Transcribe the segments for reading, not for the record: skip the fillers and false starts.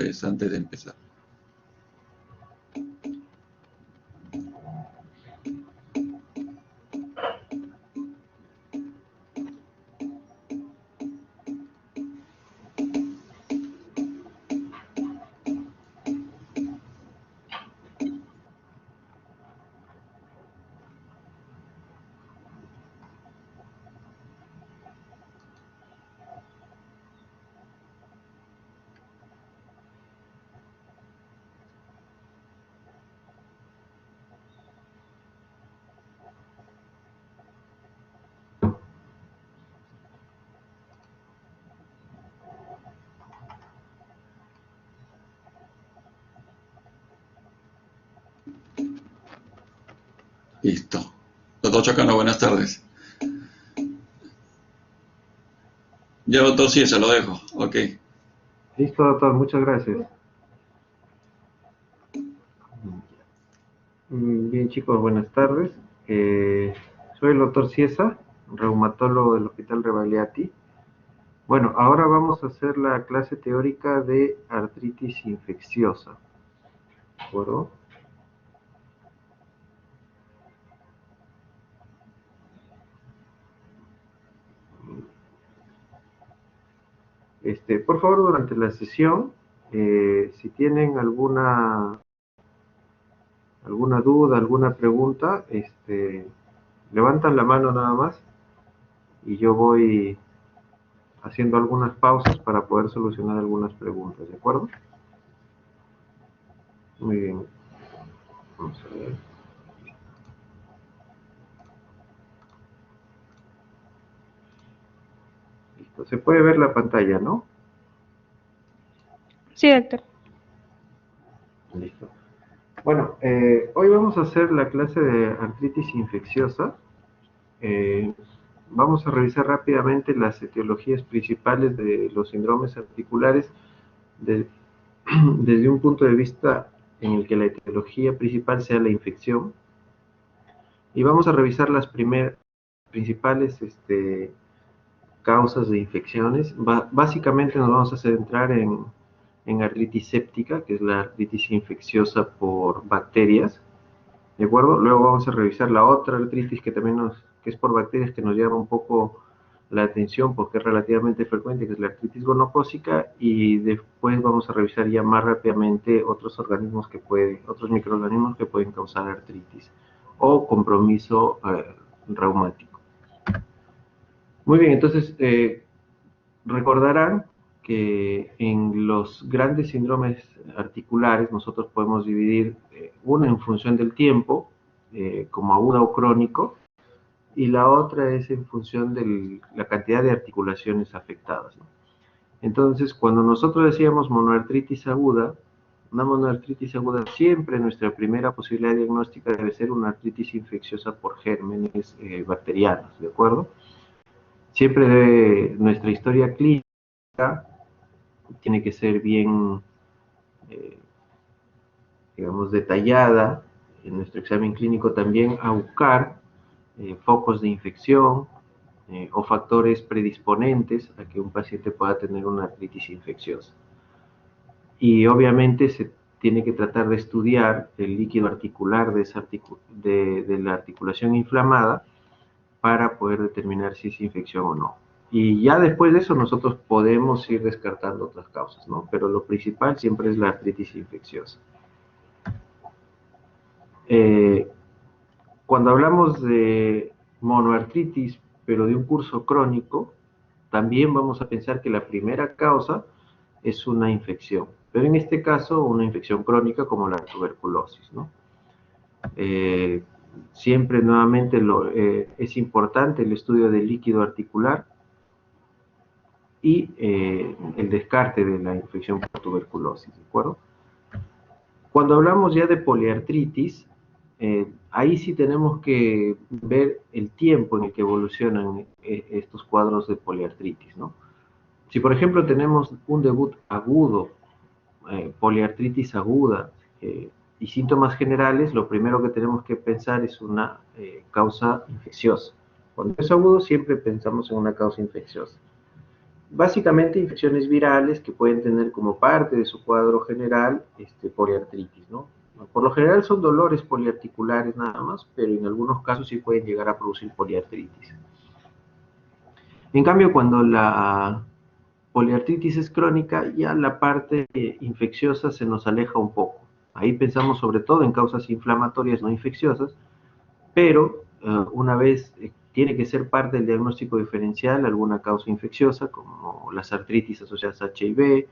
pues, antes de empezar. Listo. Doctor Chacano, buenas tardes. Ya, doctor, sí, se lo dejo. Ok. Listo, doctor, muchas gracias. Bien, chicos, buenas tardes. Soy el doctor Ciesa, reumatólogo del Hospital Rebagliati. Bueno, ahora vamos a hacer la clase teórica de artritis infecciosa. ¿De acuerdo? Por favor, durante la sesión, si tienen alguna duda, alguna pregunta, levantan la mano nada más y yo voy haciendo algunas pausas para poder solucionar algunas preguntas, ¿de acuerdo? Muy bien. Vamos a ver. Listo. Se puede ver la pantalla, ¿no? Sí, doctor. Listo. Bueno, hoy vamos a hacer la clase de artritis infecciosa. Vamos a revisar rápidamente las etiologías principales de los síndromes articulares desde un punto de vista en el que la etiología principal sea la infección. Y vamos a revisar las principales causas de infecciones. Básicamente nos vamos a centrar en artritis séptica, que es la artritis infecciosa por bacterias, ¿de acuerdo? Luego vamos a revisar la otra artritis que también que es por bacterias, que nos llama un poco la atención porque es relativamente frecuente, que es la artritis gonocócica, y después vamos a revisar ya más rápidamente otros microorganismos que pueden causar artritis o compromiso reumático. Muy bien, entonces recordarán que en los grandes síndromes articulares nosotros podemos dividir una en función del tiempo, como aguda o crónico, y la otra es en función de la cantidad de articulaciones afectadas, ¿no? Entonces, cuando nosotros decíamos monoartritis aguda, una monoartritis aguda, siempre nuestra primera posibilidad diagnóstica debe ser una artritis infecciosa por gérmenes bacterianos, ¿de acuerdo? Siempre nuestra historia clínica tiene que ser bien, digamos, detallada en nuestro examen clínico también, a buscar focos de infección o factores predisponentes a que un paciente pueda tener una artritis infecciosa. Y obviamente se tiene que tratar de estudiar el líquido articular de la articulación inflamada para poder determinar si es infección o no. Y ya después de eso nosotros podemos ir descartando otras causas, ¿no? Pero lo principal siempre es la artritis infecciosa. Cuando hablamos de monoartritis, pero de un curso crónico, también vamos a pensar que la primera causa es una infección, pero en este caso una infección crónica como la tuberculosis, ¿no? Siempre nuevamente es importante el estudio del líquido articular y el descarte de la infección por tuberculosis, ¿de acuerdo? Cuando hablamos ya de poliartritis, ahí sí tenemos que ver el tiempo en el que evolucionan estos cuadros de poliartritis, ¿no? Si por ejemplo tenemos un debut agudo, poliartritis aguda, y síntomas generales, lo primero que tenemos que pensar es una causa infecciosa. Cuando es agudo siempre pensamos en una causa infecciosa. Básicamente infecciones virales que pueden tener como parte de su cuadro general poliartritis, ¿no? Por lo general son dolores poliarticulares nada más, pero en algunos casos sí pueden llegar a producir poliartritis. En cambio, cuando la poliartritis es crónica, ya la parte infecciosa se nos aleja un poco. Ahí pensamos sobre todo en causas inflamatorias no infecciosas, pero una vez tiene que ser parte del diagnóstico diferencial alguna causa infecciosa, como las artritis asociadas a HIV,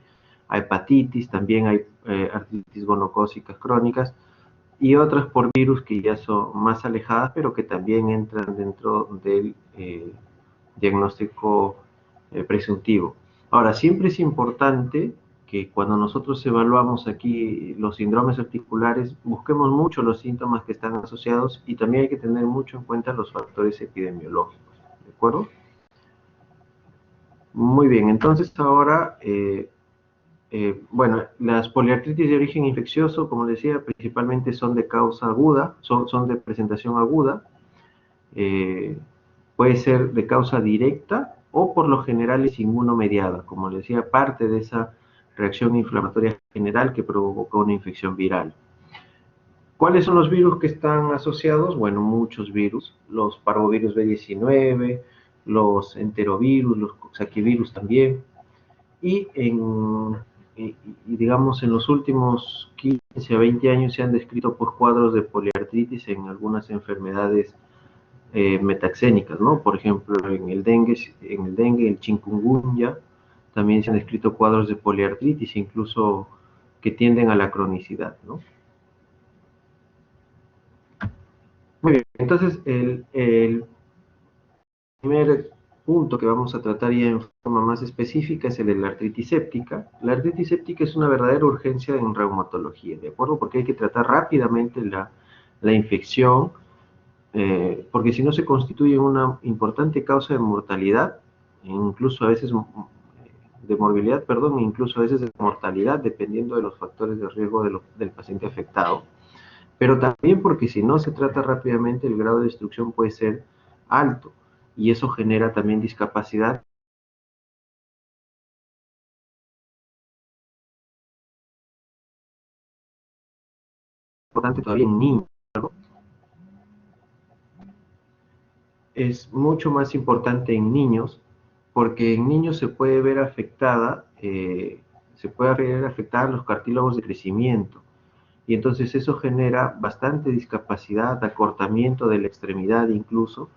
a hepatitis, también hay artritis gonocócicas crónicas, y otras por virus que ya son más alejadas, pero que también entran dentro del diagnóstico presuntivo. Ahora, siempre es importante que cuando nosotros evaluamos aquí los síndromes articulares, busquemos mucho los síntomas que están asociados y también hay que tener mucho en cuenta los factores epidemiológicos, ¿de acuerdo? Muy bien, entonces ahora, bueno, las poliartritis de origen infeccioso, como decía, principalmente son de causa aguda, son de presentación aguda, puede ser de causa directa o por lo general es inmunomediada, como les decía, parte de esa reacción inflamatoria general que provocó una infección viral. ¿Cuáles son los virus que están asociados? Bueno, muchos virus, los parvovirus B19, los enterovirus, los coxsackievirus también, y digamos en los últimos 15 a 20 años se han descrito pues, cuadros de poliartritis en algunas enfermedades metaxénicas, ¿no? Por ejemplo, en el dengue, el chikungunya, también se han descrito cuadros de poliartritis, incluso que tienden a la cronicidad, ¿no? Muy bien, entonces el primer punto que vamos a tratar ya en forma más específica es el de la artritis séptica. La artritis séptica es una verdadera urgencia en reumatología, ¿de acuerdo? Porque hay que tratar rápidamente la infección, porque si no se constituye una importante causa de mortalidad, incluso a veces de morbilidad, perdón, incluso a veces de mortalidad, dependiendo de los factores de riesgo del paciente afectado. Pero también porque si no se trata rápidamente, el grado de destrucción puede ser alto, y eso genera también discapacidad. Importante todavía en niños, ¿no? Es mucho más importante en niños, porque en niños se puede ver afectada, los cartílagos de crecimiento, y entonces eso genera bastante discapacidad, acortamiento de la extremidad incluso,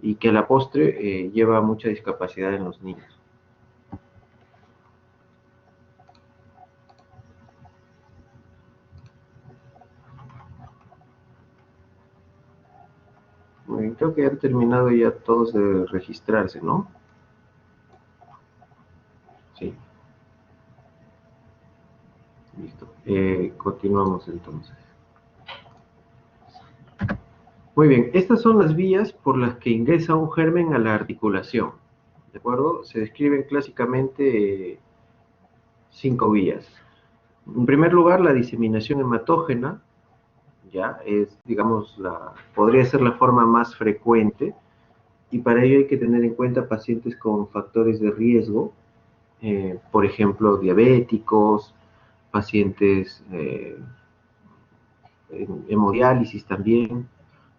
y que a la postre lleva a mucha discapacidad en los niños. Bueno, creo que han terminado ya todos de registrarse, ¿no? Sí. Listo. Continuamos entonces. Muy bien, estas son las vías por las que ingresa un germen a la articulación, ¿de acuerdo? Se describen clásicamente 5 vías. En primer lugar, la diseminación hematógena, ya es, digamos, podría ser la forma más frecuente, y para ello hay que tener en cuenta pacientes con factores de riesgo, por ejemplo, diabéticos, pacientes en hemodiálisis también,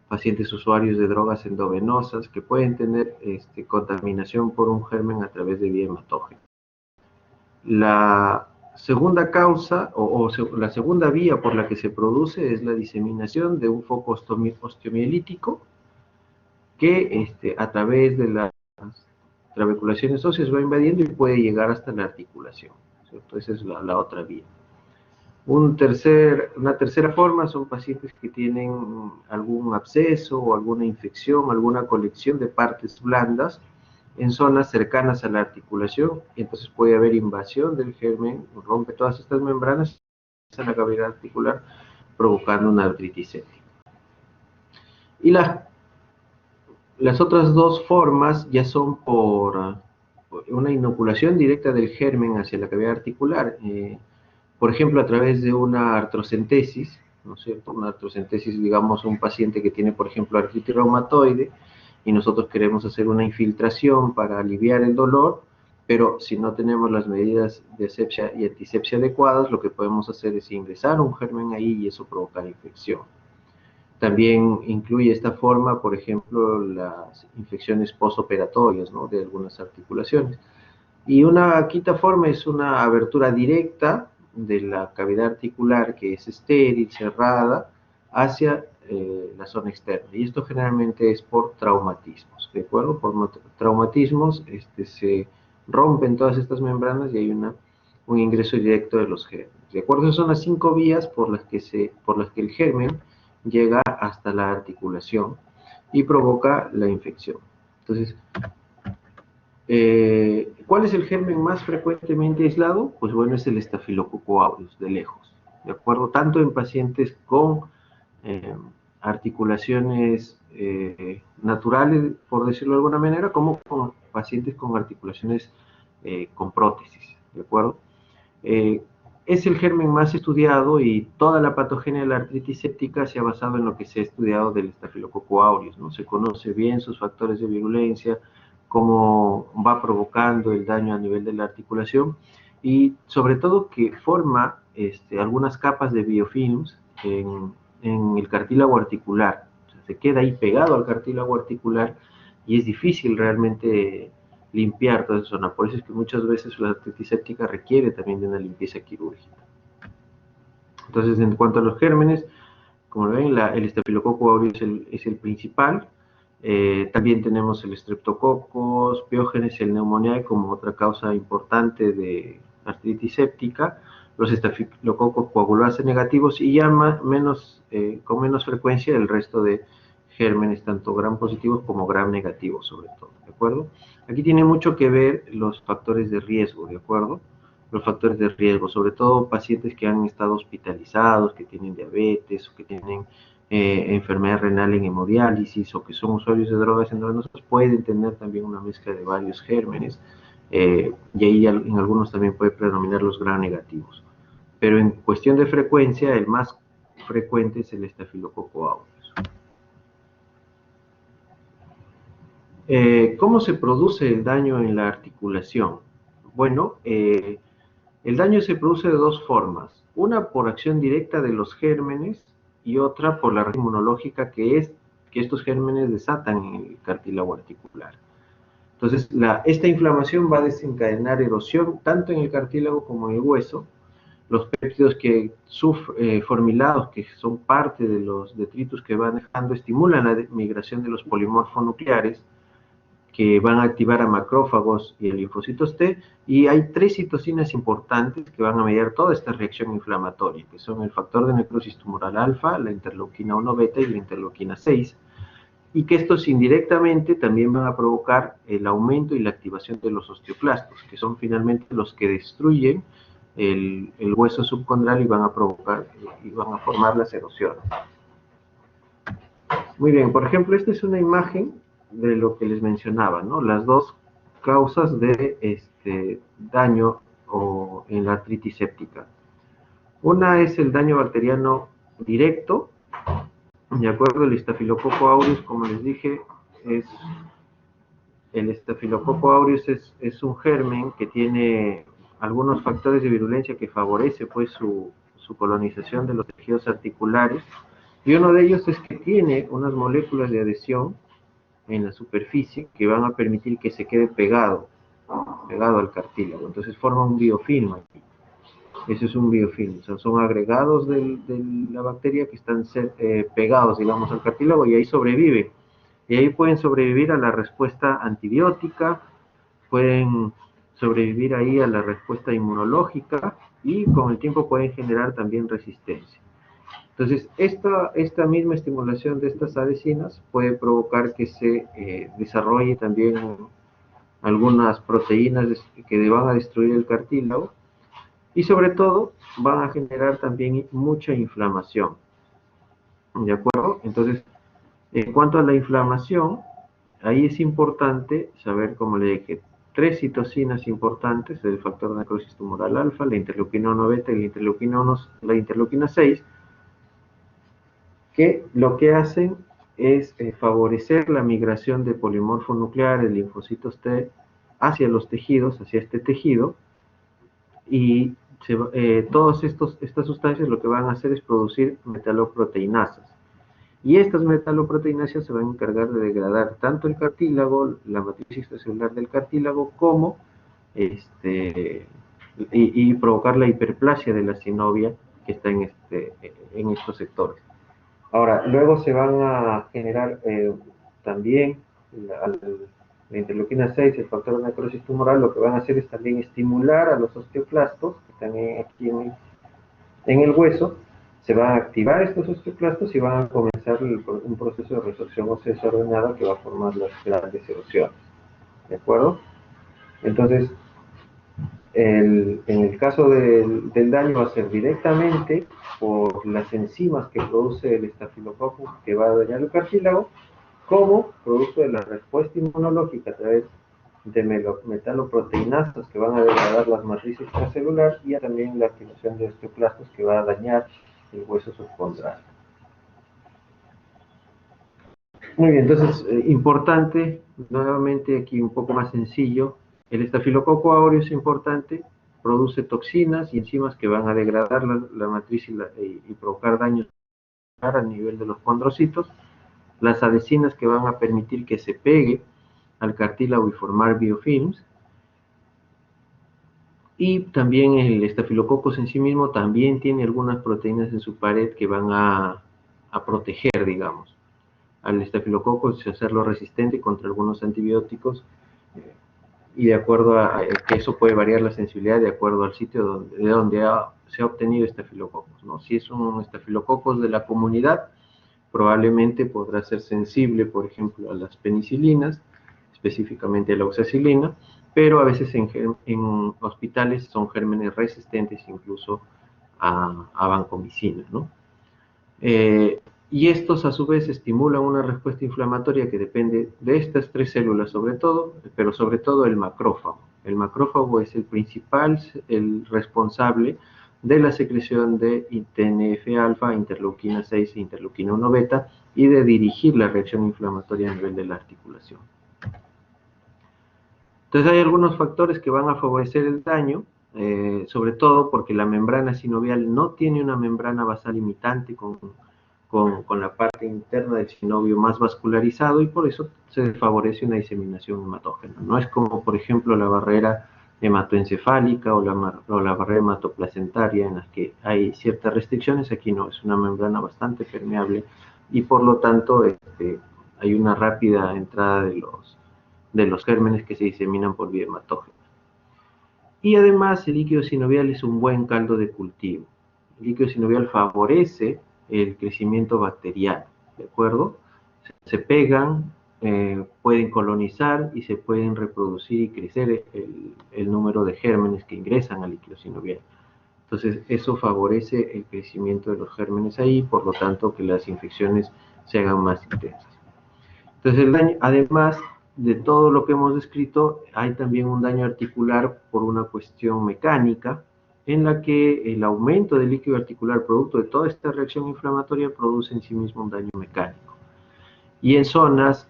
pacientes usuarios de drogas endovenosas que pueden tener contaminación por un germen a través de vía hematógena. La segunda causa la segunda vía por la que se produce es la diseminación de un foco osteomielítico que a través de las trabeculaciones óseas va invadiendo y puede llegar hasta la articulación, ¿cierto? Esa es la otra vía. Una tercera forma son pacientes que tienen algún absceso o alguna infección, alguna colección de partes blandas en zonas cercanas a la articulación, y entonces puede haber invasión del germen, rompe todas estas membranas en la cavidad articular, provocando una artritis séptica. Y las otras dos formas ya son por una inoculación directa del germen hacia la cavidad articular, por ejemplo, a través de una artrocentesis, ¿no es cierto? Una artrocentesis, digamos, un paciente que tiene, por ejemplo, artritis reumatoide, y nosotros queremos hacer una infiltración para aliviar el dolor, pero si no tenemos las medidas de asepsia y antisepsia adecuadas, lo que podemos hacer es ingresar un germen ahí y eso provocar infección. También incluye esta forma, por ejemplo, las infecciones postoperatorias, ¿no?, de algunas articulaciones. Y una quinta forma es una abertura directa de la cavidad articular que es estéril, cerrada, hacia la zona externa. Y esto generalmente es por traumatismos, ¿de acuerdo? Por traumatismos se rompen todas estas membranas y hay un ingreso directo de los gérmenes. ¿De acuerdo? Esas son las 5 vías por las que el germen llega hasta la articulación y provoca la infección. Entonces, ¿cuál es el germen más frecuentemente aislado? Pues bueno, es el Staphylococcus aureus, de lejos, ¿de acuerdo? Tanto en pacientes con articulaciones naturales, por decirlo de alguna manera, como con pacientes con articulaciones con prótesis, ¿de acuerdo? Es el germen más estudiado y toda la patogenia de la artritis séptica se ha basado en lo que se ha estudiado del Staphylococcus aureus, ¿no? Se conoce bien sus factores de virulencia, cómo va provocando el daño a nivel de la articulación y sobre todo que forma algunas capas de biofilms en el cartílago articular. O sea, se queda ahí pegado al cartílago articular y es difícil realmente limpiar toda esa zona. Por eso es que muchas veces la artritis séptica requiere también de una limpieza quirúrgica. Entonces, en cuanto a los gérmenes, como ven, el Staphylococcus aureus es el principal. También tenemos el Streptococcus, Piógenes y el Pneumoniae como otra causa importante de artritis séptica. Los Staphylococcus coagulase negativos y ya con menos frecuencia el resto de gérmenes, tanto gram positivos como gram negativos sobre todo, ¿de acuerdo? Aquí tiene mucho que ver los factores de riesgo, ¿de acuerdo? Los factores de riesgo, sobre todo pacientes que han estado hospitalizados, que tienen diabetes o que tienen enfermedad renal en hemodiálisis o que son usuarios de drogas endovenosas, pueden tener también una mezcla de varios gérmenes y ahí en algunos también puede predominar los gram negativos. Pero en cuestión de frecuencia, el más frecuente es el Staphylococcus aureus. ¿Cómo se produce el daño en la articulación? Bueno, el daño se produce de dos formas. Una por acción directa de los gérmenes y otra por la reacción inmunológica que estos gérmenes desatan en el cartílago articular. Entonces, esta inflamación va a desencadenar erosión tanto en el cartílago como en el hueso. Los péptidos formilados, que son parte de los detritus que van dejando, estimulan la migración de los polimorfonucleares, que van a activar a macrófagos y a linfocitos T, y hay 3 citocinas importantes que van a mediar toda esta reacción inflamatoria, que son el factor de necrosis tumoral alfa, la interleuquina 1 beta y la interleuquina 6, y que estos indirectamente también van a provocar el aumento y la activación de los osteoclastos, que son finalmente los que destruyen el hueso subcondral y van a formar las erosiones. Muy bien, por ejemplo, esta es una imagen de lo que les mencionaba, ¿no? Las dos causas de daño en la artritis séptica. Una es el daño bacteriano directo, de acuerdo, el Staphylococcus aureus, como les dije, el Staphylococcus aureus es un germen que tiene algunos factores de virulencia que favorece pues su colonización de los tejidos articulares, y uno de ellos es que tiene unas moléculas de adhesión en la superficie que van a permitir que se quede pegado al cartílago. Entonces forma un biofilm aquí. Ese es un biofilm, o sea, son agregados de la bacteria que están pegados, digamos, al cartílago y ahí sobreviven. Y ahí pueden sobrevivir a la respuesta antibiótica, pueden sobrevivir ahí a la respuesta inmunológica y con el tiempo pueden generar también resistencia. Entonces, esta misma estimulación de estas adhesinas puede provocar que se desarrolle también algunas proteínas que van a destruir el cartílago y sobre todo van a generar también mucha inflamación. ¿De acuerdo? Entonces, en cuanto a la inflamación, ahí es importante saber, como le dije, 3 citocinas importantes, el factor de necrosis tumoral alfa, la interleuquina 1 beta y la interleuquina 6, que lo que hacen es favorecer la migración de polimorfonucleares, linfocitos T hacia los tejidos, hacia este tejido, y todas estas sustancias lo que van a hacer es producir metaloproteinasas. Y estas metaloproteinasas se van a encargar de degradar tanto el cartílago, la matriz extracelular del cartílago, como y provocar la hiperplasia de la sinovia que está en estos sectores. Ahora, luego se van a generar también la interleuquina 6, el factor de necrosis tumoral, lo que van a hacer es también estimular a los osteoclastos que están aquí en el hueso. Se van a activar estos osteoclastos y van a comenzar un proceso de resorción ósea desordenada que va a formar las grandes erosiones. ¿De acuerdo? Entonces, en el caso del daño va a ser directamente por las enzimas que produce el estafilococcus que va a dañar el cartílago, como producto de la respuesta inmunológica a través de metaloproteinasas que van a degradar las matrices extracelular, y también la activación de osteoclastos que va a dañar el hueso subcondral. Muy bien, entonces, importante, nuevamente aquí un poco más sencillo, el estafilococo aureus es importante, produce toxinas y enzimas que van a degradar la matriz y provocar daños a nivel de los condrocitos, las adhesinas que van a permitir que se pegue al cartílago y formar biofilms, y también el estafilococcus en sí mismo también tiene algunas proteínas en su pared que van a proteger, digamos, al estafilococcus y hacerlo resistente contra algunos antibióticos, y de acuerdo a que eso puede variar la sensibilidad de acuerdo al sitio de donde se ha obtenido estafilococcus, ¿no? Si es un estafilococcus de la comunidad, probablemente podrá ser sensible, por ejemplo, a las penicilinas, específicamente a la oxacilina, pero a veces en hospitales son gérmenes resistentes incluso a vancomicina, ¿no? Y estos a su vez estimulan una respuesta inflamatoria que depende de estas tres células sobre todo, pero sobre todo el macrófago. El macrófago es el principal, el responsable de la secreción de TNF-alfa, interleuquina 6 e interleuquina 1 beta, y de dirigir la reacción inflamatoria a nivel de la articulación. Entonces hay algunos factores que van a favorecer el daño, sobre todo porque la membrana sinovial no tiene una membrana basal imitante con la parte interna del sinovio más vascularizado, y por eso se favorece una diseminación hematógena. No es como, por ejemplo, la barrera hematoencefálica o la barrera hematoplacentaria, en las que hay ciertas restricciones. Aquí no, es una membrana bastante permeable y por lo tanto hay una rápida entrada de los gérmenes que se diseminan por vía hematógena. Y además el líquido sinovial es un buen caldo de cultivo. El líquido sinovial favorece el crecimiento bacteriano, ¿de acuerdo? Se pegan, pueden colonizar y se pueden reproducir y crecer el número de gérmenes que ingresan al líquido sinovial. Entonces eso favorece el crecimiento de los gérmenes ahí, por lo tanto que las infecciones se hagan más intensas. Entonces el daño, además de todo lo que hemos descrito, hay también un daño articular por una cuestión mecánica, en la que el aumento del líquido articular producto de toda esta reacción inflamatoria produce en sí mismo un daño mecánico. Y en zonas,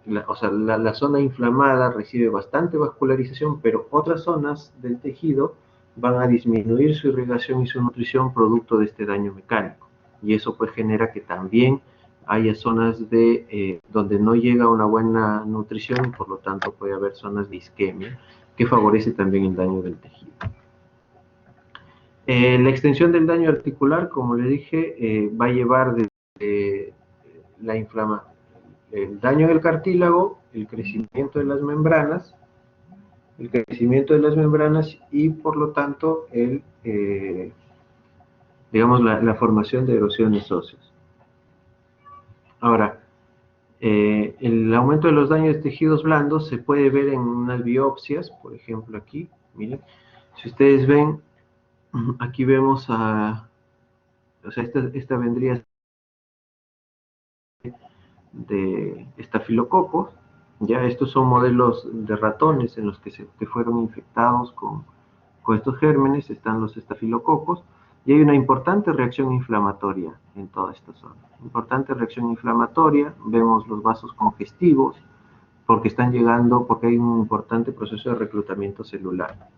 la zona inflamada recibe bastante vascularización, pero otras zonas del tejido van a disminuir su irrigación y su nutrición producto de este daño mecánico. Y eso pues genera que también haya zonas donde no llega una buena nutrición, y por lo tanto puede haber zonas de isquemia, que favorece también el daño del tejido. La extensión del daño articular, como le dije, va a llevar desde el daño del cartílago, el crecimiento de las membranas, y por lo tanto la formación de erosiones óseas. Ahora, el aumento de los daños de tejidos blandos se puede ver en unas biopsias, por ejemplo aquí, miren, si ustedes ven, aquí vemos esta vendría de estafilococos, ya estos son modelos de ratones en los que fueron infectados con estos gérmenes, están los estafilococos, y hay una importante reacción inflamatoria en toda esta zona. Importante reacción inflamatoria, vemos los vasos congestivos, porque están llegando, porque hay un importante proceso de reclutamiento celular.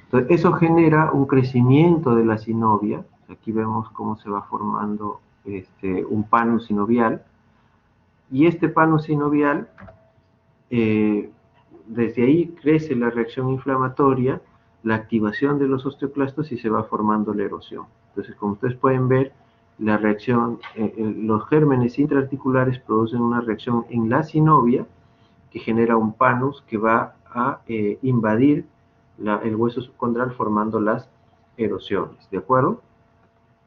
Entonces, eso genera un crecimiento de la sinovia. Aquí vemos cómo se va formando un panus sinovial. Y este panus sinovial, desde ahí crece la reacción inflamatoria, la activación de los osteoclastos y se va formando la erosión. Entonces, como ustedes pueden ver, la reacción, los gérmenes intraarticulares producen una reacción en la sinovia que genera un panus que va a invadir el hueso subcondral formando las erosiones, ¿de acuerdo?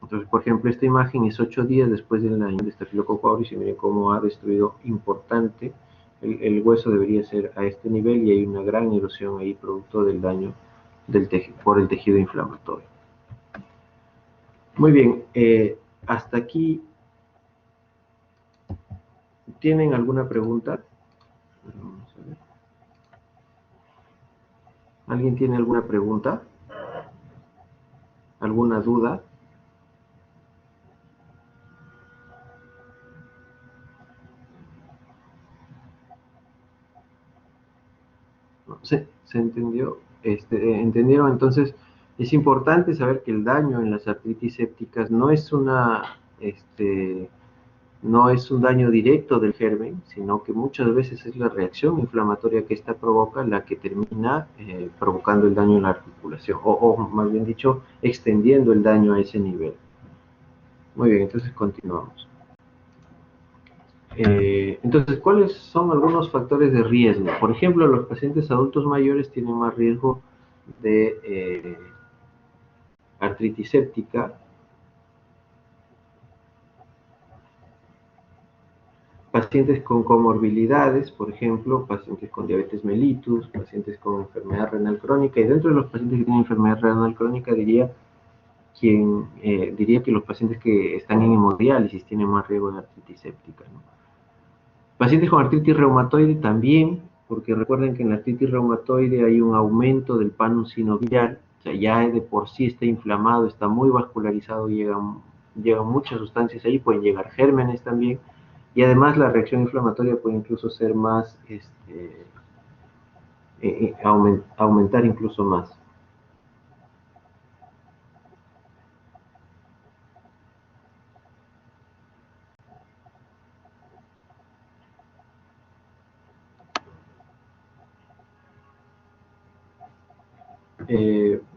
Entonces, por ejemplo, esta imagen es 8 días después del daño de Staphylococcus aureus y miren cómo ha destruido importante. El hueso debería ser a este nivel y hay una gran erosión ahí producto del daño por el tejido inflamatorio. Muy bien, hasta aquí. ¿Tienen alguna pregunta? Vamos a ver. ¿Alguien tiene alguna pregunta? ¿Alguna duda? ¿No? ¿Se entendió? ¿Entendieron? Entonces, es importante saber que el daño en las artritis sépticas no es no es un daño directo del germen, sino que muchas veces es la reacción inflamatoria que ésta provoca la que termina provocando el daño en la articulación, o más bien dicho, extendiendo el daño a ese nivel. Muy bien, entonces continuamos. Entonces, ¿cuáles son algunos factores de riesgo? Por ejemplo, los pacientes adultos mayores tienen más riesgo de artritis séptica. Pacientes con comorbilidades, por ejemplo, pacientes con diabetes mellitus, pacientes con enfermedad renal crónica, y dentro de los pacientes que tienen enfermedad renal crónica diría que los pacientes que están en hemodiálisis tienen más riesgo de artritis séptica, ¿no? Pacientes con artritis reumatoide también, porque recuerden que en la artritis reumatoide hay un aumento del panus sinovial, o sea, ya de por sí está inflamado, está muy vascularizado, llegan muchas sustancias ahí, pueden llegar gérmenes también, y además la reacción inflamatoria puede incluso ser más, aumentar incluso más.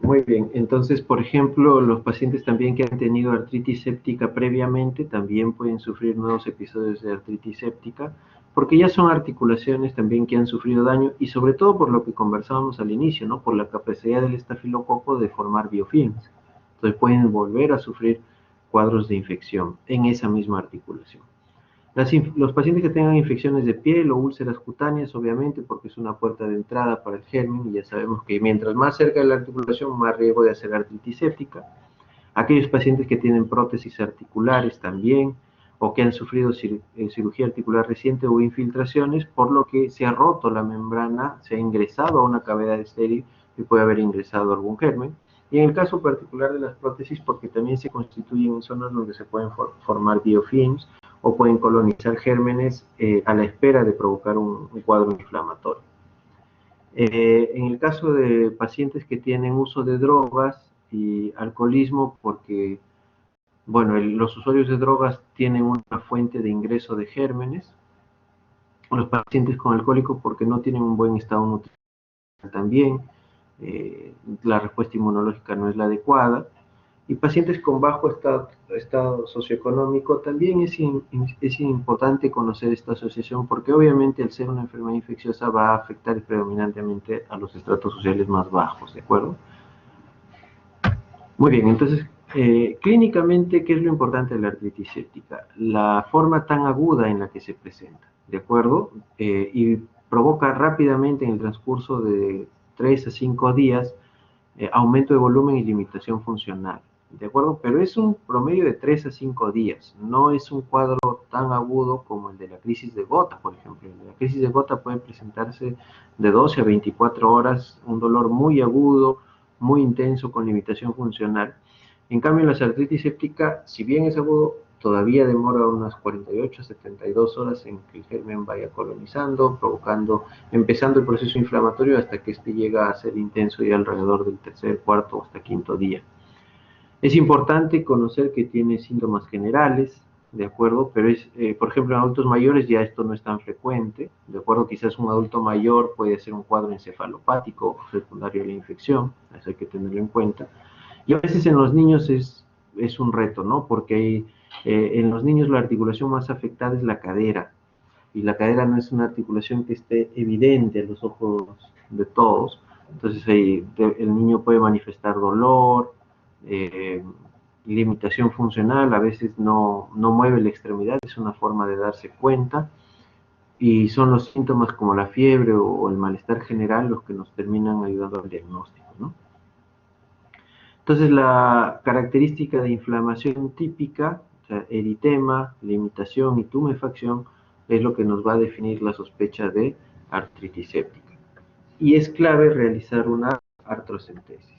Muy bien, entonces, por ejemplo, los pacientes también que han tenido artritis séptica previamente también pueden sufrir nuevos episodios de artritis séptica, porque ya son articulaciones también que han sufrido daño y sobre todo por lo que conversábamos al inicio, ¿no? Por la capacidad del estafilococo de formar biofilms. Entonces pueden volver a sufrir cuadros de infección en esa misma articulación. Los pacientes que tengan infecciones de piel o úlceras cutáneas, obviamente, porque es una puerta de entrada para el germen, y ya sabemos que mientras más cerca de la articulación, más riesgo de hacer artritis séptica. Aquellos pacientes que tienen prótesis articulares también, o que han sufrido cirugía articular reciente o infiltraciones, por lo que se ha roto la membrana, se ha ingresado a una cavidad estéril y puede haber ingresado algún germen. Y en el caso particular de las prótesis, porque también se constituyen en zonas donde se pueden formar biofilms, o pueden colonizar gérmenes a la espera de provocar un cuadro inflamatorio. En el caso de pacientes que tienen uso de drogas y alcoholismo, porque, bueno, los usuarios de drogas tienen una fuente de ingreso de gérmenes, los pacientes con alcohólico porque no tienen un buen estado nutricional también, la respuesta inmunológica no es la adecuada, y pacientes con bajo estado socioeconómico también es importante conocer esta asociación porque obviamente al ser una enfermedad infecciosa va a afectar predominantemente a los estratos sociales más bajos, ¿de acuerdo? Muy bien, entonces, clínicamente, ¿qué es lo importante de la artritis séptica? La forma tan aguda en la que se presenta, ¿de acuerdo? Y provoca rápidamente en el transcurso de 3 a 5 días aumento de volumen y limitación funcional, ¿de acuerdo? Pero es un promedio de 3 a 5 días, no es un cuadro tan agudo como el de la crisis de gota, por ejemplo. La crisis de gota puede presentarse de 12 a 24 horas, un dolor muy agudo, muy intenso, con limitación funcional. En cambio, en la artritis séptica, si bien es agudo, todavía demora unas 48 a 72 horas en que el germen vaya colonizando, empezando el proceso inflamatorio hasta que este llega a ser intenso y alrededor del tercer, cuarto o hasta quinto día. Es importante conocer que tiene síntomas generales, ¿de acuerdo? Pero por ejemplo, en adultos mayores ya esto no es tan frecuente, ¿de acuerdo? Quizás un adulto mayor puede ser un cuadro encefalopático secundario a la infección, eso hay que tenerlo en cuenta. Y a veces en los niños es un reto, ¿no? Porque en los niños la articulación más afectada es la cadera, y la cadera no es una articulación que esté evidente a los ojos de todos, entonces el niño puede manifestar dolor, limitación funcional, a veces no mueve la extremidad, es una forma de darse cuenta, y son los síntomas como la fiebre o el malestar general los que nos terminan ayudando al diagnóstico, ¿no? Entonces la característica de inflamación típica, o sea, eritema, limitación y tumefacción, es lo que nos va a definir la sospecha de artritis séptica. Y es clave realizar una artrocentesis.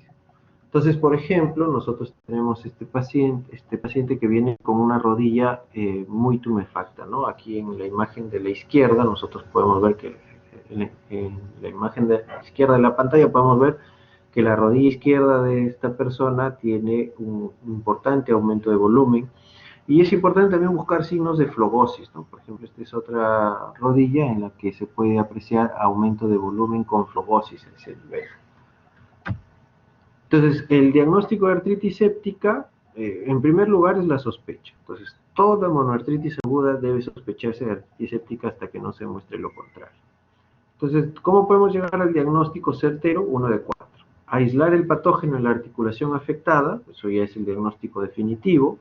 Entonces, por ejemplo, nosotros tenemos este paciente que viene con una rodilla muy tumefacta, ¿no? Aquí en la imagen de la izquierda, nosotros podemos ver que en la imagen de la izquierda de la pantalla podemos ver que la rodilla izquierda de esta persona tiene un importante aumento de volumen, y es importante también buscar signos de flogosis, ¿no? Por ejemplo, esta es otra rodilla en la que se puede apreciar aumento de volumen con flogosis en ese nivel. Entonces, el diagnóstico de artritis séptica, en primer lugar, es la sospecha. Entonces, toda monoartritis aguda debe sospecharse de artritis séptica hasta que no se muestre lo contrario. Entonces, ¿cómo podemos llegar al diagnóstico certero? 1 de 4. Aislar el patógeno en la articulación afectada, eso ya es el diagnóstico definitivo,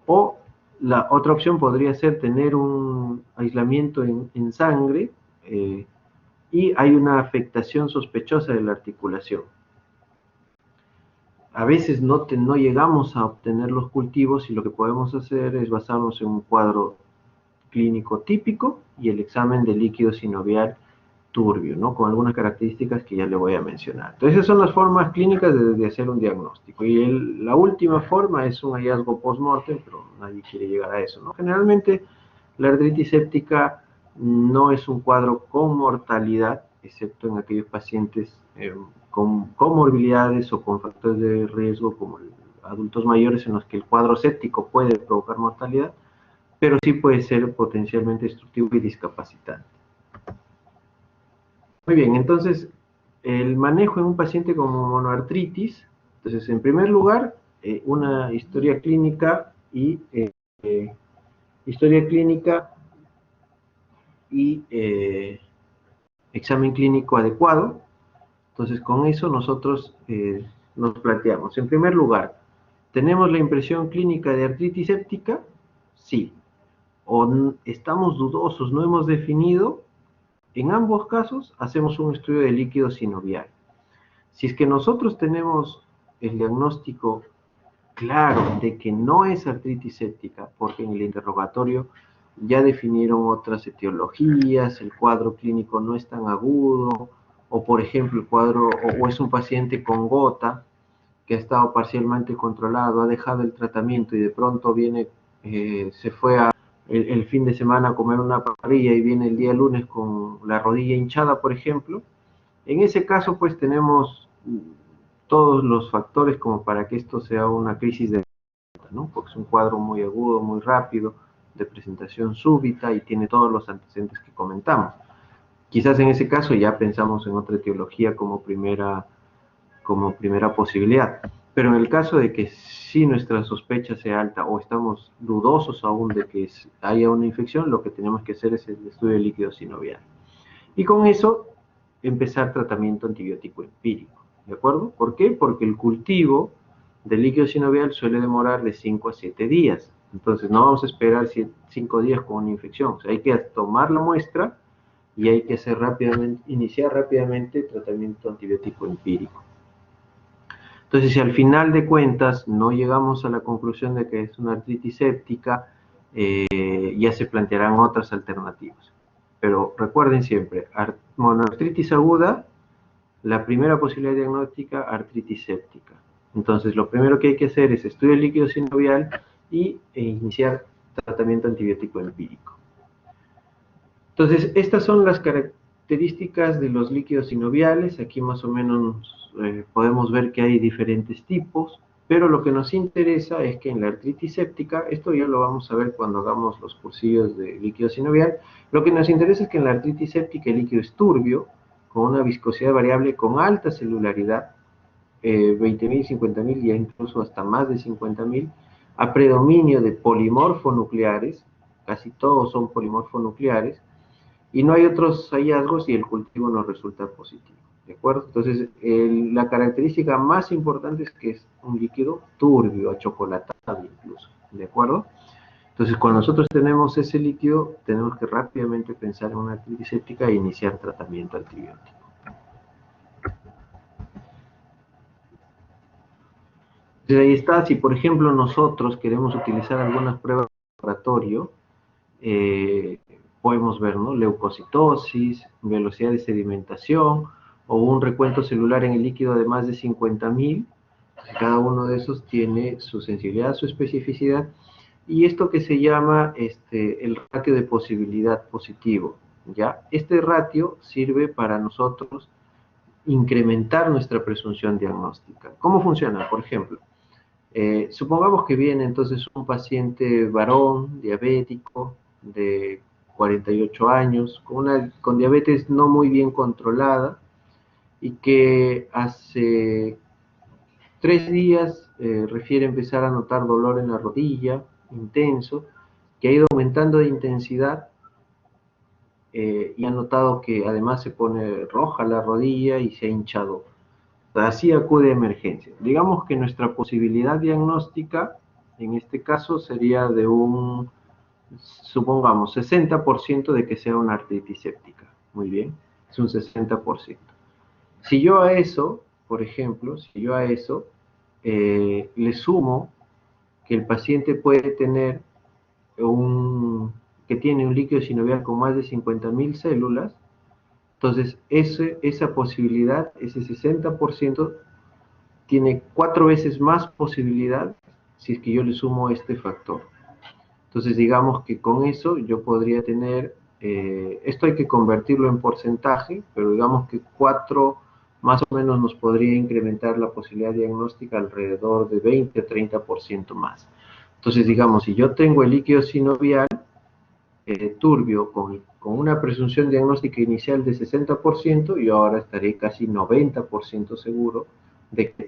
o la otra opción podría ser tener un aislamiento en sangre y hay una afectación sospechosa de la articulación. A veces no llegamos a obtener los cultivos y lo que podemos hacer es basarnos en un cuadro clínico típico y el examen de líquido sinovial turbio, ¿no? Con algunas características que ya le voy a mencionar. Entonces, esas son las formas clínicas de hacer un diagnóstico. Y la última forma es un hallazgo post-mortem, pero nadie quiere llegar a eso, ¿no? Generalmente, la artritis séptica no es un cuadro con mortalidad, excepto en aquellos pacientes con comorbilidades o con factores de riesgo como adultos mayores en los que el cuadro séptico puede provocar mortalidad, pero sí puede ser potencialmente destructivo y discapacitante. Muy bien, entonces, el manejo en un paciente con monoartritis. Entonces, en primer lugar, una historia clínica y examen clínico adecuado. Entonces, con eso nosotros nos planteamos. En primer lugar, ¿tenemos la impresión clínica de artritis séptica? Sí. ¿O estamos dudosos, no hemos definido? En ambos casos, hacemos un estudio de líquido sinovial. Si es que nosotros tenemos el diagnóstico claro de que no es artritis séptica, porque en el interrogatorio ya definieron otras etiologías, el cuadro clínico no es tan agudo, o por ejemplo el cuadro, o es un paciente con gota, que ha estado parcialmente controlado, ha dejado el tratamiento y de pronto viene, se fue el fin de semana a comer una parrilla y viene el día lunes con la rodilla hinchada, por ejemplo. En ese caso, pues tenemos todos los factores como para que esto sea una crisis de gota, ¿no? Porque es un cuadro muy agudo, muy rápido, de presentación súbita y tiene todos los antecedentes que comentamos. Quizás en ese caso ya pensamos en otra etiología como primera posibilidad. Pero en el caso de que sí nuestra sospecha sea alta o estamos dudosos aún de que haya una infección, lo que tenemos que hacer es el estudio de líquido sinovial. Y con eso empezar tratamiento antibiótico empírico, ¿de acuerdo? ¿Por qué? Porque el cultivo del líquido sinovial suele demorar de 5 a 7 días. Entonces no vamos a esperar 5 días con una infección. O sea, hay que tomar la muestra y hay que iniciar rápidamente tratamiento antibiótico empírico. Entonces, si al final de cuentas no llegamos a la conclusión de que es una artritis séptica, ya se plantearán otras alternativas. Pero recuerden siempre, monoartritis aguda, la primera posibilidad diagnóstica, artritis séptica. Entonces, lo primero que hay que hacer es estudio líquido sinovial e iniciar tratamiento antibiótico empírico. Entonces, estas son las características de los líquidos sinoviales. Aquí más o menos podemos ver que hay diferentes tipos, pero lo que nos interesa es que en la artritis séptica, esto ya lo vamos a ver cuando hagamos los cursillos de líquido sinovial, lo que nos interesa es que en la artritis séptica el líquido es turbio, con una viscosidad variable con alta celularidad, 20.000, 50.000 y incluso hasta más de 50.000, a predominio de polimorfonucleares, casi todos son polimorfonucleares, y no hay otros hallazgos y el cultivo nos resulta positivo, ¿de acuerdo? Entonces, la característica más importante es que es un líquido turbio, achocolatado incluso, ¿de acuerdo? Entonces, cuando nosotros tenemos ese líquido, tenemos que rápidamente pensar en una artritis séptica e iniciar tratamiento antibiótico. Entonces, ahí está, si por ejemplo nosotros queremos utilizar algunas pruebas de laboratorio, podemos ver, ¿no? Leucocitosis, velocidad de sedimentación o un recuento celular en el líquido de más de 50.000. Cada uno de esos tiene su sensibilidad, su especificidad y esto que se llama el ratio de posibilidad positivo, ¿ya? Este ratio sirve para nosotros incrementar nuestra presunción diagnóstica. ¿Cómo funciona? Por ejemplo, supongamos que viene entonces un paciente varón, diabético, de 48 años, con diabetes no muy bien controlada y que hace 3 días refiere empezar a notar dolor en la rodilla, intenso, que ha ido aumentando de intensidad y ha notado que además se pone roja la rodilla y se ha hinchado. Así acude a emergencia. Digamos que nuestra posibilidad diagnóstica, en este caso, sería de un, supongamos, 60% de que sea una artritis séptica. Muy bien, es un 60%. Si yo a eso, por ejemplo, si yo a eso le sumo que el paciente puede tener que tiene un líquido sinovial con más de 50.000 células, entonces esa posibilidad, ese 60%, tiene 4 veces más posibilidad si es que yo le sumo este factor. Entonces digamos que con eso yo podría tener, esto hay que convertirlo en porcentaje, pero digamos que 4 más o menos nos podría incrementar la posibilidad diagnóstica alrededor de 20 a 30% más. Entonces digamos, si yo tengo el líquido sinovial turbio con una presunción diagnóstica inicial de 60%, yo ahora estaré casi 90% seguro de que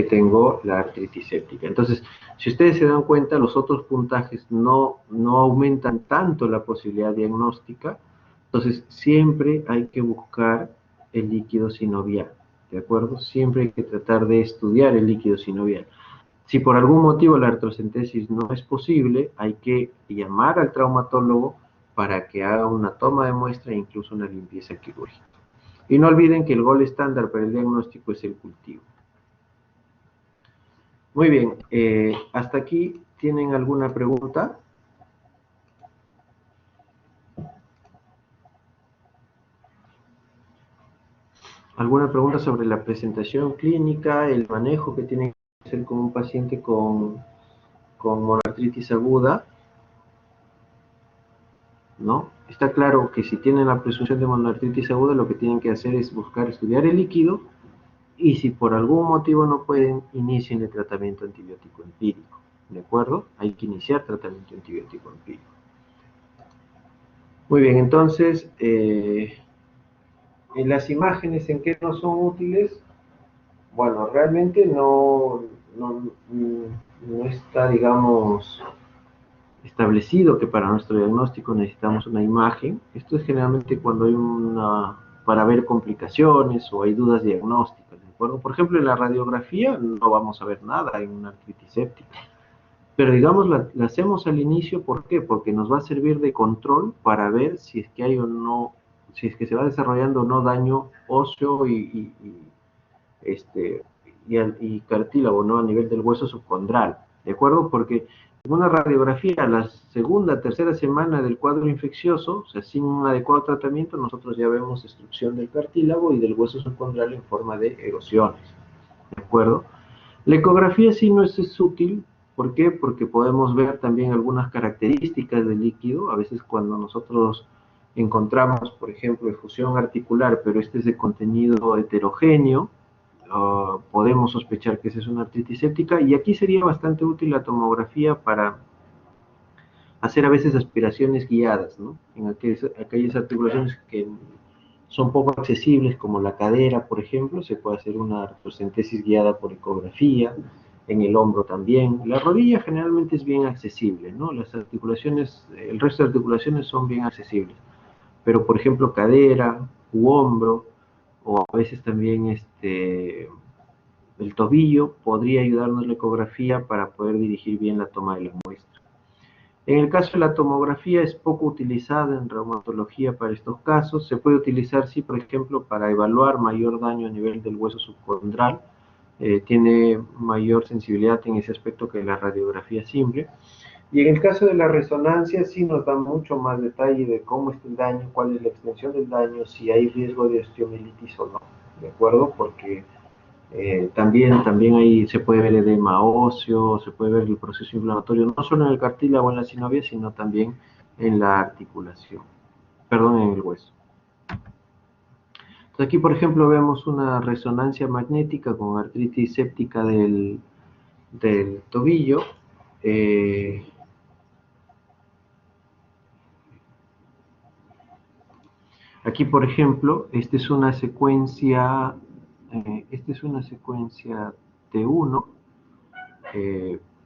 tengo la artritis séptica. Entonces, si ustedes se dan cuenta, los otros puntajes no aumentan tanto la posibilidad diagnóstica, entonces siempre hay que buscar el líquido sinovial, ¿de acuerdo? Siempre hay que tratar de estudiar el líquido sinovial. Si por algún motivo la artrocentesis no es posible, hay que llamar al traumatólogo para que haga una toma de muestra e incluso una limpieza quirúrgica. Y no olviden que el gol estándar para el diagnóstico es el cultivo. Muy bien, hasta aquí, ¿tienen alguna pregunta? ¿Alguna pregunta sobre la presentación clínica, el manejo que tiene que hacer con un paciente con monoartritis aguda? ¿No? Está claro que si tienen la presunción de monoartritis aguda, lo que tienen que hacer es buscar estudiar el líquido y si por algún motivo no pueden, inicien el tratamiento antibiótico empírico, ¿de acuerdo? Hay que iniciar tratamiento antibiótico empírico. Muy bien, entonces, en las imágenes, ¿en qué no son útiles? Bueno, realmente no está, digamos, establecido que para nuestro diagnóstico necesitamos una imagen. Esto es generalmente cuando hay para ver complicaciones o hay dudas diagnósticas, ¿de acuerdo? Por ejemplo, en la radiografía no vamos a ver nada en una artritis séptica. Pero digamos, la hacemos al inicio, ¿por qué? Porque nos va a servir de control para ver si es que hay o no, si es que se va desarrollando o no daño óseo y cartílago, ¿no? A nivel del hueso subcondral, ¿de acuerdo? Porque en una radiografía, la segunda, tercera semana del cuadro infeccioso, o sea, sin un adecuado tratamiento, nosotros ya vemos destrucción del cartílago y del hueso subcondral en forma de erosiones, ¿de acuerdo? La ecografía sí no es útil. ¿Por qué? Porque podemos ver también algunas características del líquido. A veces cuando nosotros encontramos, por ejemplo, efusión articular, pero este es de contenido heterogéneo, podemos sospechar que esa es una artritis séptica, y aquí sería bastante útil la tomografía para hacer a veces aspiraciones guiadas, ¿no? En aquellas articulaciones que son poco accesibles, como la cadera, por ejemplo, se puede hacer una retrocentesis guiada por ecografía, en el hombro también. La rodilla generalmente es bien accesible, ¿no? Las articulaciones, el resto de articulaciones son bien accesibles, pero por ejemplo cadera u hombro, o a veces también el tobillo, podría ayudarnos la ecografía para poder dirigir bien la toma de la muestra. En el caso de la tomografía es poco utilizada en reumatología para estos casos. Se puede utilizar, sí, por ejemplo, para evaluar mayor daño a nivel del hueso subcondral. Tiene mayor sensibilidad en ese aspecto que la radiografía simple. Y en el caso de la resonancia sí nos da mucho más detalle de cómo está el daño, cuál es la extensión del daño, si hay riesgo de osteomielitis o no, ¿de acuerdo? Porque también ahí se puede ver edema óseo, se puede ver el proceso inflamatorio, no solo en el cartílago o en la sinovia, sino también en la articulación, perdón, en el hueso. Entonces aquí, por ejemplo, vemos una resonancia magnética con artritis séptica del tobillo. Aquí, por ejemplo, esta es una secuencia T1,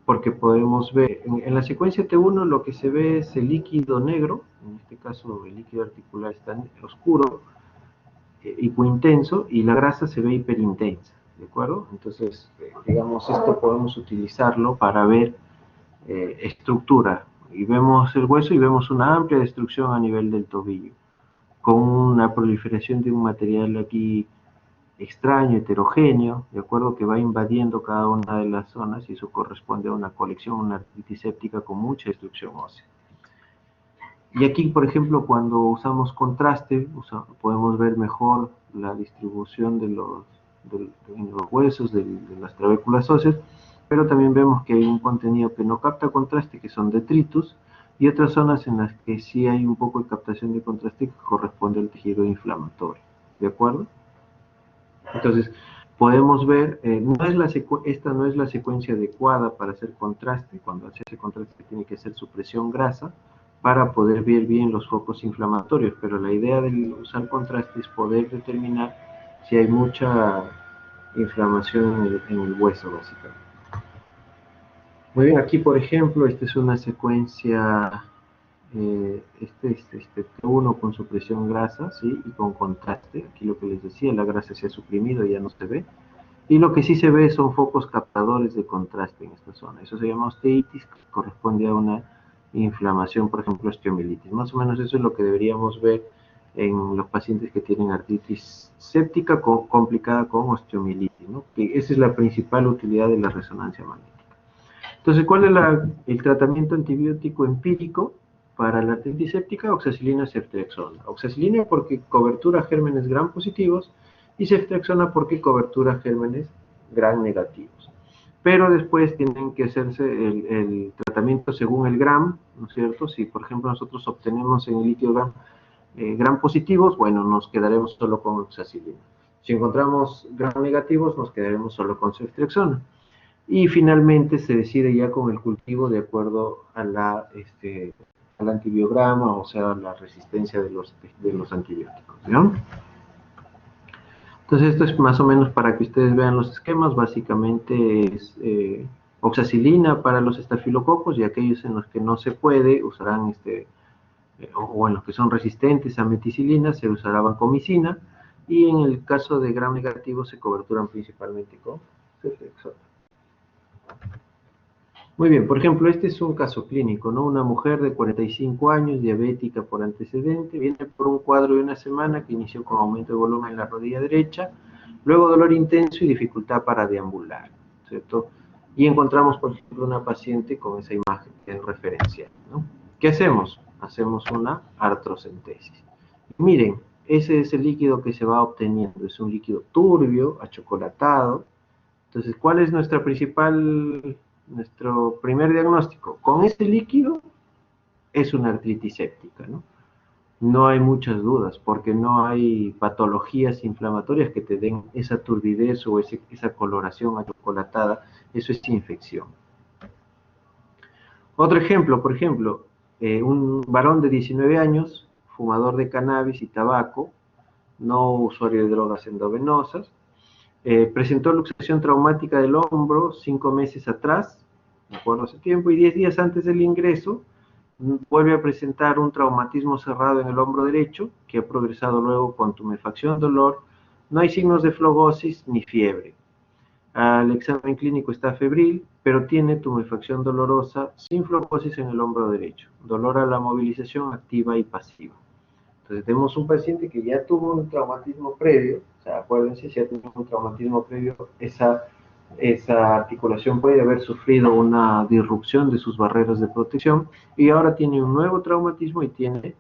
porque podemos ver, en la secuencia T1 lo que se ve es el líquido negro, en este caso el líquido articular está oscuro, hipointenso, y la grasa se ve hiperintensa, ¿de acuerdo? Entonces, digamos, esto podemos utilizarlo para ver estructura, y vemos el hueso y vemos una amplia destrucción a nivel del tobillo, con una proliferación de un material aquí extraño, heterogéneo, de acuerdo, que va invadiendo cada una de las zonas, y eso corresponde a una colección, una artritis séptica con mucha destrucción ósea. Y aquí, por ejemplo, cuando usamos contraste, podemos ver mejor la distribución de los huesos, de las trabéculas óseas, pero también vemos que hay un contenido que no capta contraste, que son detritus, y otras zonas en las que sí hay un poco de captación de contraste que corresponde al tejido inflamatorio, ¿de acuerdo? Entonces, podemos ver, esta no es la secuencia adecuada para hacer contraste. Cuando se hace contraste tiene que hacer supresión grasa para poder ver bien los focos inflamatorios, pero la idea de usar contraste es poder determinar si hay mucha inflamación en el hueso, básicamente. Muy bien, aquí por ejemplo, esta es una secuencia T1 con supresión grasa, ¿sí? Y con contraste. Aquí lo que les decía, la grasa se ha suprimido, ya no se ve. Y lo que sí se ve son focos captadores de contraste en esta zona. Eso se llama osteitis, que corresponde a una inflamación, por ejemplo, osteomielitis. Más o menos eso es lo que deberíamos ver en los pacientes que tienen artritis séptica complicada con osteomielitis, ¿no? Que esa es la principal utilidad de la resonancia magnética. Entonces, ¿cuál es el tratamiento antibiótico empírico para la artritis séptica? Oxacilina, ceftriaxona. Oxacilina porque cobertura gérmenes gram positivos, y ceftriaxona porque cobertura gérmenes gram negativos. Pero después tienen que hacerse el tratamiento según el gram, ¿no es cierto? Si, por ejemplo, nosotros obtenemos en el líquido gram positivos, bueno, nos quedaremos solo con oxacilina. Si encontramos gram negativos, nos quedaremos solo con ceftriaxona. Y finalmente se decide ya con el cultivo de acuerdo a al antibiograma, o sea, la resistencia de los antibióticos, ¿no? Entonces esto es más o menos para que ustedes vean los esquemas. Básicamente es oxacilina para los estafilococos, y aquellos en los que no se puede usarán o en los que son resistentes a meticilina se usará vancomicina, y en el caso de gram negativo se coberturan principalmente con ceftriaxona. Muy bien, por ejemplo, este es un caso clínico, ¿no? Una mujer de 45 años, diabética por antecedente, viene por un cuadro de una semana que inició con aumento de volumen en la rodilla derecha, luego dolor intenso y dificultad para deambular, ¿cierto? Y encontramos, por ejemplo, una paciente con esa imagen en referencia, ¿no? ¿Qué hacemos? Hacemos una artrocentesis. Miren, ese es el líquido que se va obteniendo, es un líquido turbio, achocolatado, Entonces, ¿cuál es nuestro primer diagnóstico? Con este líquido es una artritis séptica, ¿no? No hay muchas dudas, porque no hay patologías inflamatorias que te den esa turbidez o esa coloración achocolatada, eso es infección. Otro ejemplo, por ejemplo, un varón de 19 años, fumador de cannabis y tabaco, no usuario de drogas endovenosas, presentó luxación traumática del hombro 5 meses atrás, de acuerdo a ese tiempo, y 10 días antes del ingreso, vuelve a presentar un traumatismo cerrado en el hombro derecho, que ha progresado luego con tumefacción, dolor, no hay signos de flogosis ni fiebre. Al examen clínico está febril, pero tiene tumefacción dolorosa sin flogosis en el hombro derecho, dolor a la movilización activa y pasiva. Entonces tenemos un paciente que ya tuvo un traumatismo previo, o sea, acuérdense, si ya tuvo un traumatismo previo, esa articulación puede haber sufrido una disrupción de sus barreras de protección y ahora tiene un nuevo traumatismo y tiene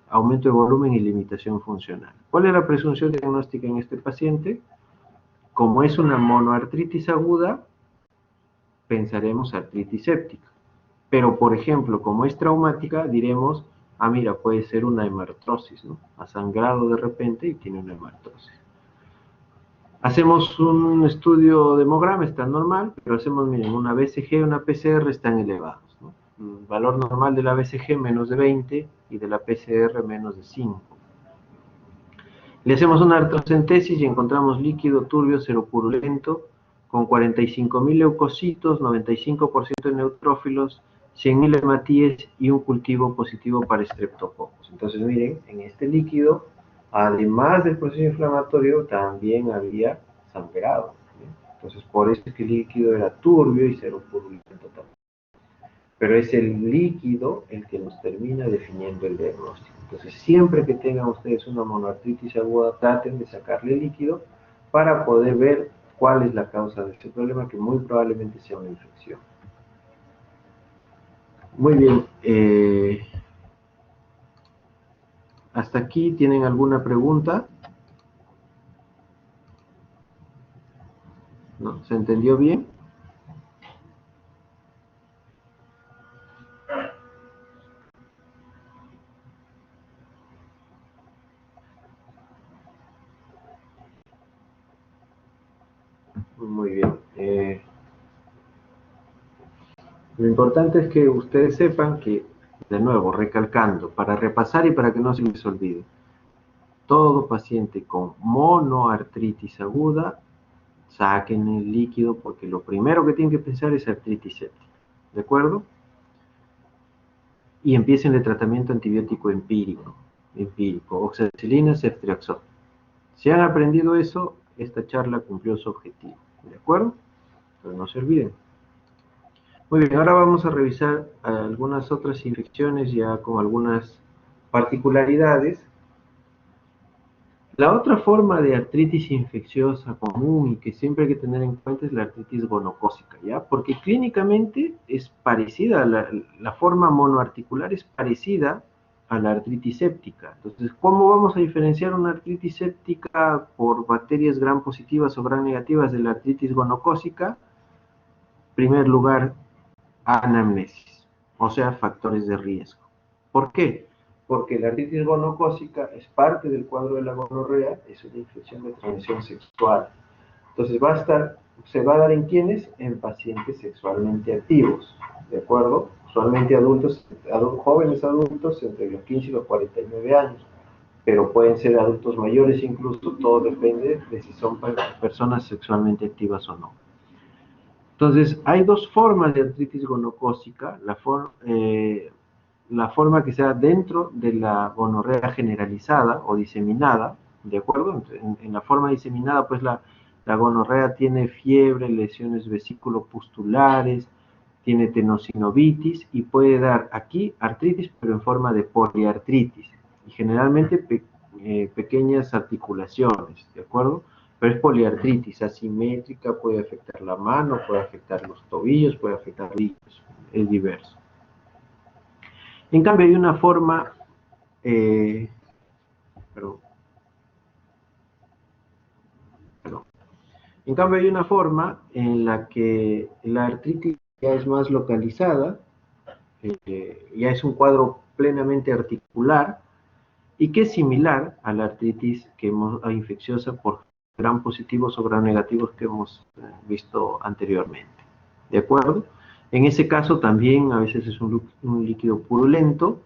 aumento de volumen y limitación funcional. ¿Cuál es la presunción diagnóstica en este paciente? Como es una monoartritis aguda, pensaremos artritis séptica. Pero, por ejemplo, como es traumática, diremos, ah, mira, puede ser una hemartrosis, ¿no? Ha sangrado de repente y tiene una hemartrosis. Hacemos un estudio de hemograma, está normal, pero hacemos, miren, una BCG y una PCR están elevados, ¿no? El valor normal de la BCG menos de 20 y de la PCR menos de 5. Le hacemos una artrocentesis y encontramos líquido turbio seropurulento con 45.000 leucocitos, 95% de neutrófilos, 100.000 hematíes y un cultivo positivo para estreptococos. Entonces, miren, en este líquido, además del proceso inflamatorio, también había sangrado, ¿sí? Entonces, por eso es que el líquido era turbio y seropurulento también. Pero es el líquido el que nos termina definiendo el diagnóstico. Entonces, siempre que tengan ustedes una monoartritis aguda, traten de sacarle líquido para poder ver cuál es la causa de este problema, que muy probablemente sea una infección. Muy bien. ¿Hasta aquí tienen alguna pregunta? ¿No? ¿Se entendió bien? Muy bien. Lo importante es que ustedes sepan que, de nuevo, recalcando, para repasar y para que no se les olvide, todo paciente con monoartritis aguda, saquen el líquido porque lo primero que tienen que pensar es artritis séptica, ¿de acuerdo? Y empiecen el tratamiento antibiótico empírico, oxacilina, ceftriaxona. Si han aprendido eso, esta charla cumplió su objetivo, ¿de acuerdo? Pero no se olviden. Muy bien, ahora vamos a revisar algunas otras infecciones ya con algunas particularidades. La otra forma de artritis infecciosa común y que siempre hay que tener en cuenta es la artritis gonocócica, ¿ya? Porque clínicamente es parecida, la forma monoarticular es parecida a la artritis séptica. Entonces, ¿cómo vamos a diferenciar una artritis séptica por bacterias gram positivas o gram negativas de la artritis gonocócica? En primer lugar, anamnesis, o sea, factores de riesgo. ¿Por qué? Porque la artritis gonocócica es parte del cuadro de la gonorrea, es una infección de transmisión sexual. Entonces se va a dar en quiénes? En pacientes sexualmente activos, ¿de acuerdo? Usualmente jóvenes adultos entre los 15 y los 49 años, pero pueden ser adultos mayores incluso, todo depende de si son personas sexualmente activas o no. Entonces, hay dos formas de artritis gonocócica, la forma que se da dentro de la gonorrea generalizada o diseminada, ¿de acuerdo? En la forma diseminada, pues la gonorrea tiene fiebre, lesiones vesículo-pustulares, tiene tenosinovitis y puede dar aquí artritis, pero en forma de poliartritis, y generalmente pequeñas articulaciones, ¿de acuerdo? Pero es poliartritis asimétrica, puede afectar la mano, puede afectar los tobillos, puede afectar los hijos, es diverso. En cambio hay una forma, En cambio, hay una forma en la que la artritis ya es más localizada, ya es un cuadro plenamente articular y que es similar a la artritis infecciosa por gram positivos o gram negativos que hemos visto anteriormente. ¿De acuerdo? En ese caso también a veces es un líquido purulento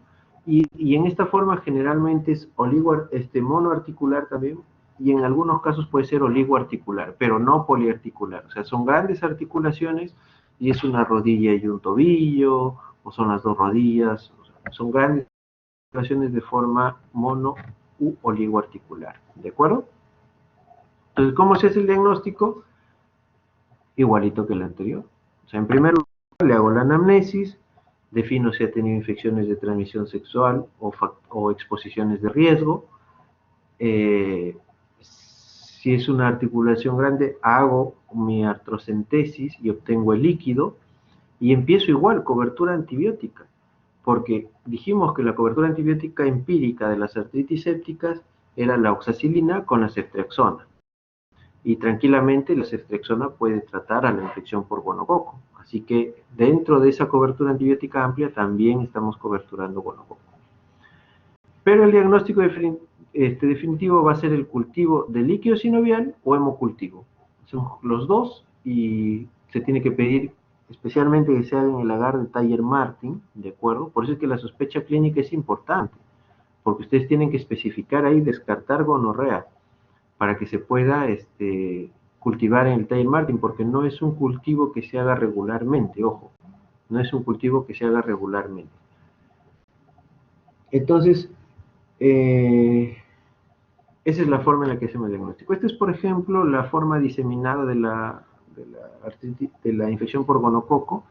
y en esta forma generalmente es monoarticular también y en algunos casos puede ser oligoarticular, pero no poliarticular. O sea, son grandes articulaciones y es una rodilla y un tobillo, o son las dos rodillas, o sea, son grandes articulaciones de forma mono u oligoarticular. ¿De acuerdo? Entonces, ¿cómo se hace el diagnóstico? Igualito que el anterior. O sea, en primer lugar, le hago la anamnesis, defino si ha tenido infecciones de transmisión sexual o exposiciones de riesgo. Si es una articulación grande, hago mi artrocentesis y obtengo el líquido y empiezo igual, cobertura antibiótica, porque dijimos que la cobertura antibiótica empírica de las artritis sépticas era la oxacilina con la ceftriaxona. Y tranquilamente la ceftriaxona puede tratar a la infección por gonococo. Así que dentro de esa cobertura antibiótica amplia también estamos coberturando gonococo. Pero el diagnóstico definitivo va a ser el cultivo de líquido sinovial o hemocultivo. Son los dos y se tiene que pedir especialmente que se haga en el agar de Taylor-Martin, ¿de acuerdo? Por eso es que la sospecha clínica es importante, porque ustedes tienen que especificar ahí, descartar gonorrea, para que se pueda cultivar en el Taylor-Martin, porque no es un cultivo que se haga regularmente, ojo, no es un cultivo que se haga regularmente. Entonces, esa es la forma en la que hacemos el diagnóstico. Esta es, por ejemplo, la forma diseminada de la infección por gonococo.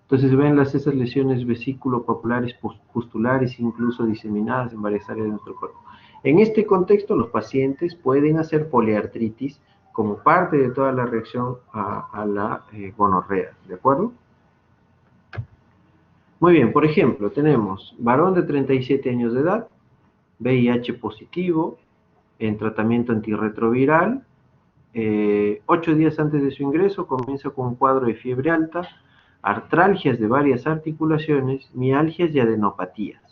Entonces ven esas lesiones vesículo-papulares pustulares, incluso diseminadas en varias áreas de nuestro cuerpo. En este contexto, los pacientes pueden hacer poliartritis como parte de toda la reacción a la gonorrea, ¿de acuerdo? Muy bien, por ejemplo, tenemos varón de 37 años de edad, VIH positivo, en tratamiento antirretroviral, 8 días antes de su ingreso comienza con un cuadro de fiebre alta, artralgias de varias articulaciones, mialgias y adenopatías.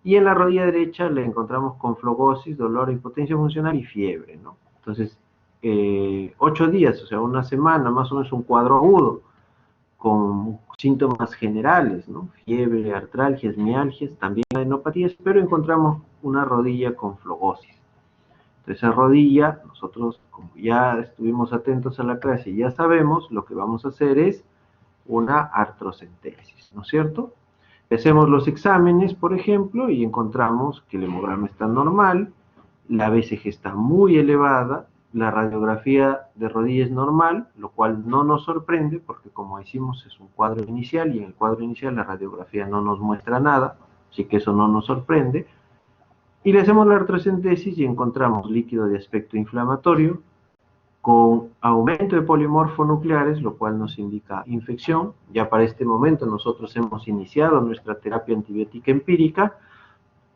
Y en la rodilla derecha le encontramos con flogosis, dolor, impotencia funcional y fiebre, ¿no? Entonces, 8 días, o sea, una semana, más o menos un cuadro agudo, con síntomas generales, ¿no? Fiebre, artralgias, mialgias, también adenopatías, pero encontramos una rodilla con flogosis. Entonces, esa rodilla, nosotros, como ya estuvimos atentos a la clase y ya sabemos, lo que vamos a hacer es una artrocentesis, ¿no es cierto? Hacemos los exámenes, por ejemplo, y encontramos que el hemograma está normal, la BCG está muy elevada, la radiografía de rodilla es normal, lo cual no nos sorprende, porque como decimos es un cuadro inicial, y en el cuadro inicial la radiografía no nos muestra nada, así que eso no nos sorprende. Y le hacemos la artrocentesis y encontramos líquido de aspecto inflamatorio, con aumento de polimorfonucleares, lo cual nos indica infección. Ya para este momento nosotros hemos iniciado nuestra terapia antibiótica empírica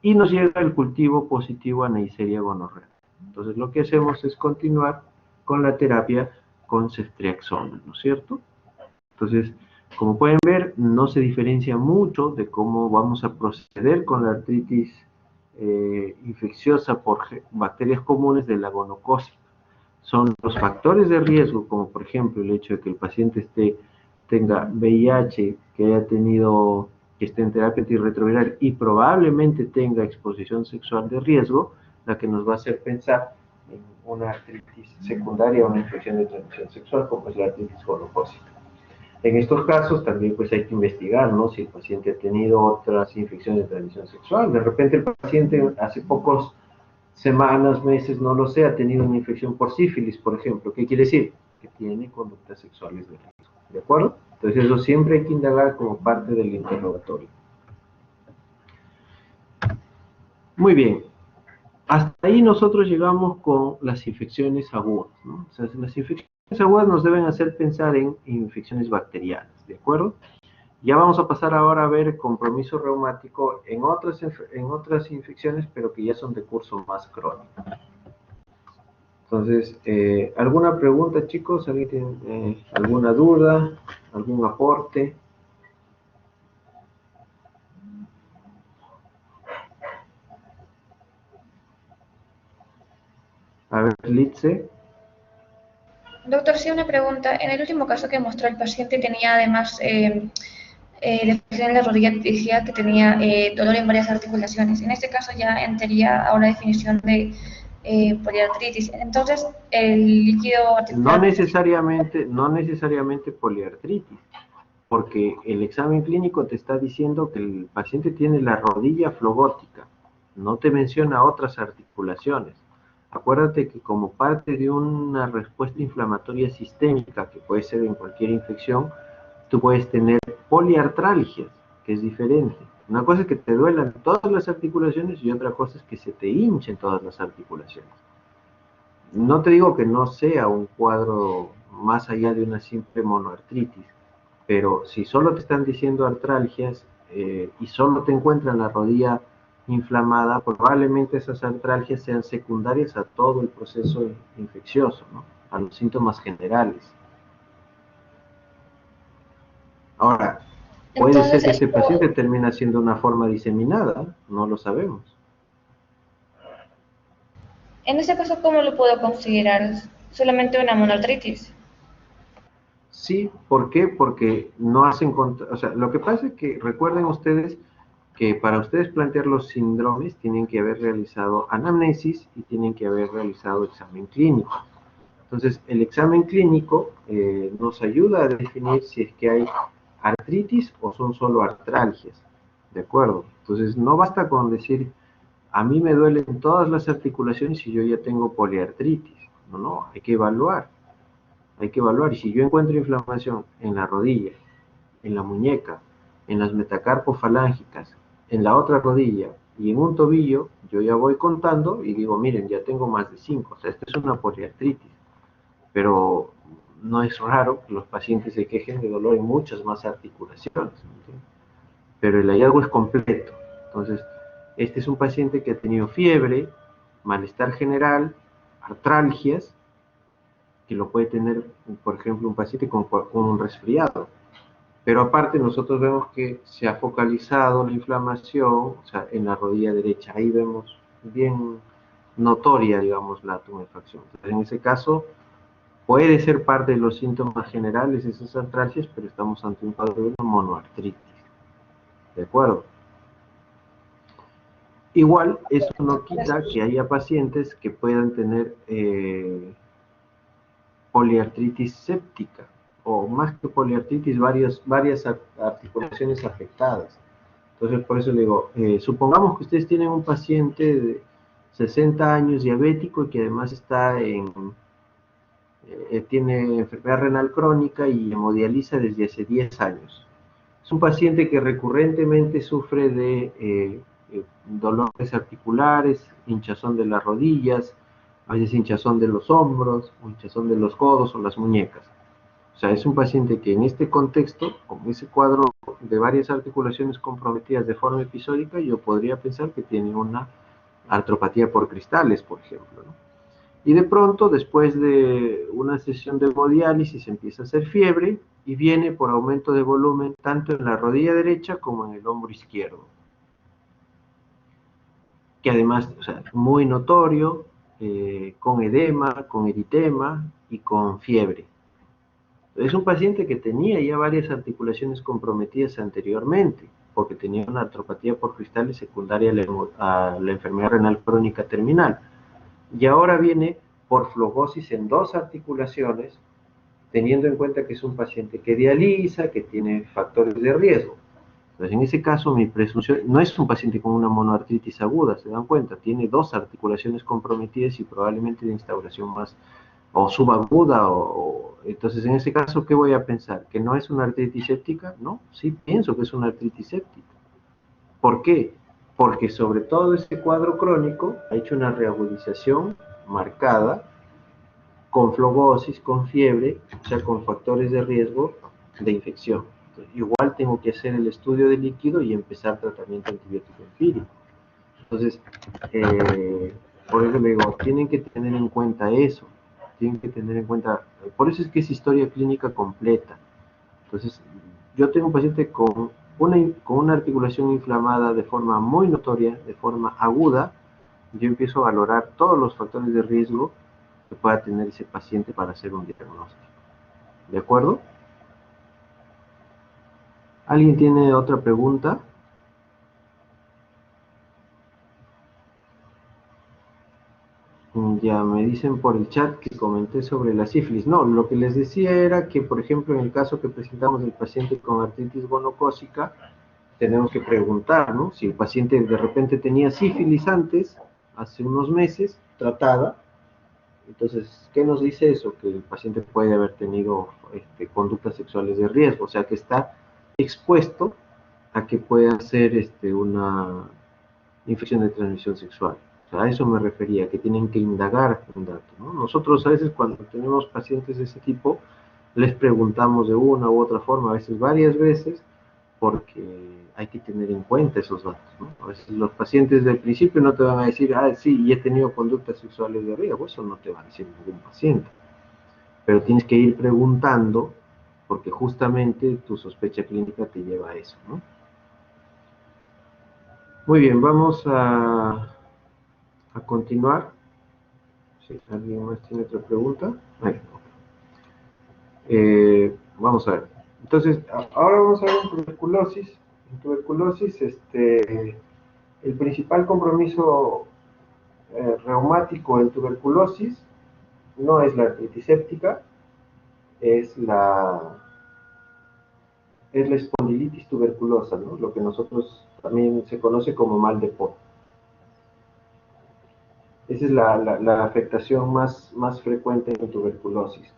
y nos llega el cultivo positivo a Neisseria gonorrea. Entonces lo que hacemos es continuar con la terapia con ceftriaxona, ¿no es cierto? Entonces, como pueden ver, no se diferencia mucho de cómo vamos a proceder con la artritis infecciosa por bacterias comunes de la gonocosis. Son los factores de riesgo, como por ejemplo el hecho de que el paciente tenga VIH, que esté en terapia antirretroviral y probablemente tenga exposición sexual de riesgo, la que nos va a hacer pensar en una artritis secundaria o una infección de transmisión sexual, como es la artritis gonocócica. En estos casos también pues hay que investigar, ¿no? Si el paciente ha tenido otras infecciones de transmisión sexual. De repente el paciente hace pocos semanas, meses, no lo sé, ha tenido una infección por sífilis, por ejemplo. ¿Qué quiere decir? Que tiene conductas sexuales de riesgo, ¿de acuerdo? Entonces eso siempre hay que indagar como parte del interrogatorio. Muy bien. Hasta ahí nosotros llegamos con las infecciones agudas, ¿no? O sea, las infecciones agudas nos deben hacer pensar en infecciones bacterianas, ¿de acuerdo? Ya vamos a pasar ahora a ver compromiso reumático en otras infecciones, pero que ya son de curso más crónico. Entonces, ¿alguna pregunta, chicos? ¿Alguien tiene alguna duda? ¿Algún aporte? A ver, Litze. Doctor, sí, una pregunta. En el último caso que mostró el paciente tenía además definición en la rodilla, decía que tenía dolor en varias articulaciones. En este caso ya entraría a una definición de poliartritis. Entonces, el líquido articular... No necesariamente poliartritis, porque el examen clínico te está diciendo que el paciente tiene la rodilla flogótica, no te menciona otras articulaciones. Acuérdate que como parte de una respuesta inflamatoria sistémica, que puede ser en cualquier infección, tú puedes tener poliartralgias, que es diferente. Una cosa es que te duelan todas las articulaciones y otra cosa es que se te hinchen todas las articulaciones. No te digo que no sea un cuadro más allá de una simple monoartritis, pero si solo te están diciendo artralgias y solo te encuentran la rodilla inflamada, probablemente esas artralgias sean secundarias a todo el proceso infeccioso, ¿no? A los síntomas generales. Ahora, puede ser Entonces, que este esto, paciente termine siendo una forma diseminada, no lo sabemos. en este caso, ¿cómo lo puedo considerar? ¿Solamente una monoartritis? Sí, ¿por qué? Porque no hacen, o sea, lo que pasa es que recuerden ustedes que para ustedes plantear los síndromes tienen que haber realizado anamnesis y tienen que haber realizado examen clínico. Entonces, el examen clínico nos ayuda a definir si es que hay artritis o son solo artralgias, ¿de acuerdo? Entonces, no basta con decir, a mí me duelen todas las articulaciones y yo ya tengo poliartritis. No, no, hay que evaluar. Hay que evaluar. Y si yo encuentro inflamación en la rodilla, en la muñeca, en las metacarpofalángicas, en la otra rodilla y en un tobillo, yo ya voy contando y digo, miren, ya tengo más de 5. O sea, esta es una poliartritis. Pero no es raro que los pacientes se quejen de dolor en muchas más articulaciones. ¿Entiendes? Pero el hallazgo es completo. Entonces, este es un paciente que ha tenido fiebre, malestar general, artralgias, que lo puede tener, por ejemplo, un paciente con un resfriado. Pero aparte nosotros vemos que se ha focalizado la inflamación, o sea, en la rodilla derecha. Ahí vemos bien notoria, digamos, la tumefacción. Entonces, en ese caso, puede ser parte de los síntomas generales de esas artralgias, pero estamos ante un cuadro de una monoartritis. ¿De acuerdo? Igual, eso no quita que haya pacientes que puedan tener poliartritis séptica, o más que poliartritis, varias articulaciones afectadas. Entonces, por eso le digo, supongamos que ustedes tienen un paciente de 60 años diabético y que además está tiene enfermedad renal crónica y hemodializa desde hace 10 años. Es un paciente que recurrentemente sufre de dolores articulares, hinchazón de las rodillas, a veces hinchazón de los hombros, hinchazón de los codos o las muñecas. O sea, es un paciente que en este contexto, con ese cuadro de varias articulaciones comprometidas de forma episódica, yo podría pensar que tiene una artropatía por cristales, por ejemplo, ¿no? Y de pronto, después de una sesión de hemodiálisis, empieza a hacer fiebre y viene por aumento de volumen tanto en la rodilla derecha como en el hombro izquierdo. Que además, o sea, muy notorio, con edema, con eritema y con fiebre. Es un paciente que tenía ya varias articulaciones comprometidas anteriormente, porque tenía una artropatía por cristales secundaria a la enfermedad renal crónica terminal. Y ahora viene por flogosis en 2 articulaciones, teniendo en cuenta que es un paciente que dializa, que tiene factores de riesgo. Entonces, en ese caso, mi presunción, no es un paciente con una monoartritis aguda, se dan cuenta, tiene 2 articulaciones comprometidas y probablemente de instauración más o subaguda, entonces en ese caso, ¿qué voy a pensar? ¿Que no es una artritis séptica? No, sí pienso que es una artritis séptica. ¿Por qué? Porque sobre todo este cuadro crónico ha hecho una reagudización marcada con flogosis, con fiebre, o sea, con factores de riesgo de infección. Entonces, igual tengo que hacer el estudio del líquido y empezar tratamiento antibiótico empírico. Entonces, Por eso le digo, tienen que tener en cuenta eso, tienen que tener en cuenta, por eso es que es historia clínica completa. Entonces, yo tengo un paciente con una articulación inflamada de forma muy notoria, de forma aguda, yo empiezo a valorar todos los factores de riesgo que pueda tener ese paciente para hacer un diagnóstico. ¿De acuerdo? ¿Alguien tiene otra pregunta? Ya me dicen por el chat que comenté sobre la sífilis. No, lo que les decía era que, por ejemplo, en el caso que presentamos del paciente con artritis gonocócica, tenemos que preguntar, ¿no? Si el paciente de repente tenía sífilis antes, hace unos meses, tratada. Entonces, ¿qué nos dice eso? Que el paciente puede haber tenido conductas sexuales de riesgo, o sea, que está expuesto a que pueda ser una infección de transmisión sexual. O sea, a eso me refería, que tienen que indagar un dato, ¿no? Nosotros a veces cuando tenemos pacientes de ese tipo, les preguntamos de una u otra forma, a veces varias veces, porque hay que tener en cuenta esos datos, ¿no? A veces los pacientes del principio no te van a decir, ah, sí, y he tenido conductas sexuales de riesgo, eso no te va a decir ningún paciente. Pero tienes que ir preguntando, porque justamente tu sospecha clínica te lleva a eso, ¿no? Muy bien, vamos a continuar. Si alguien más tiene otra pregunta. Vamos a ver. Entonces, ahora vamos a ver en tuberculosis. En tuberculosis, el principal compromiso reumático en tuberculosis no es la artritis séptica, es la espondilitis tuberculosa, ¿no? Lo que nosotros también se conoce como mal de Pot. Esa es la afectación más frecuente en tuberculosis.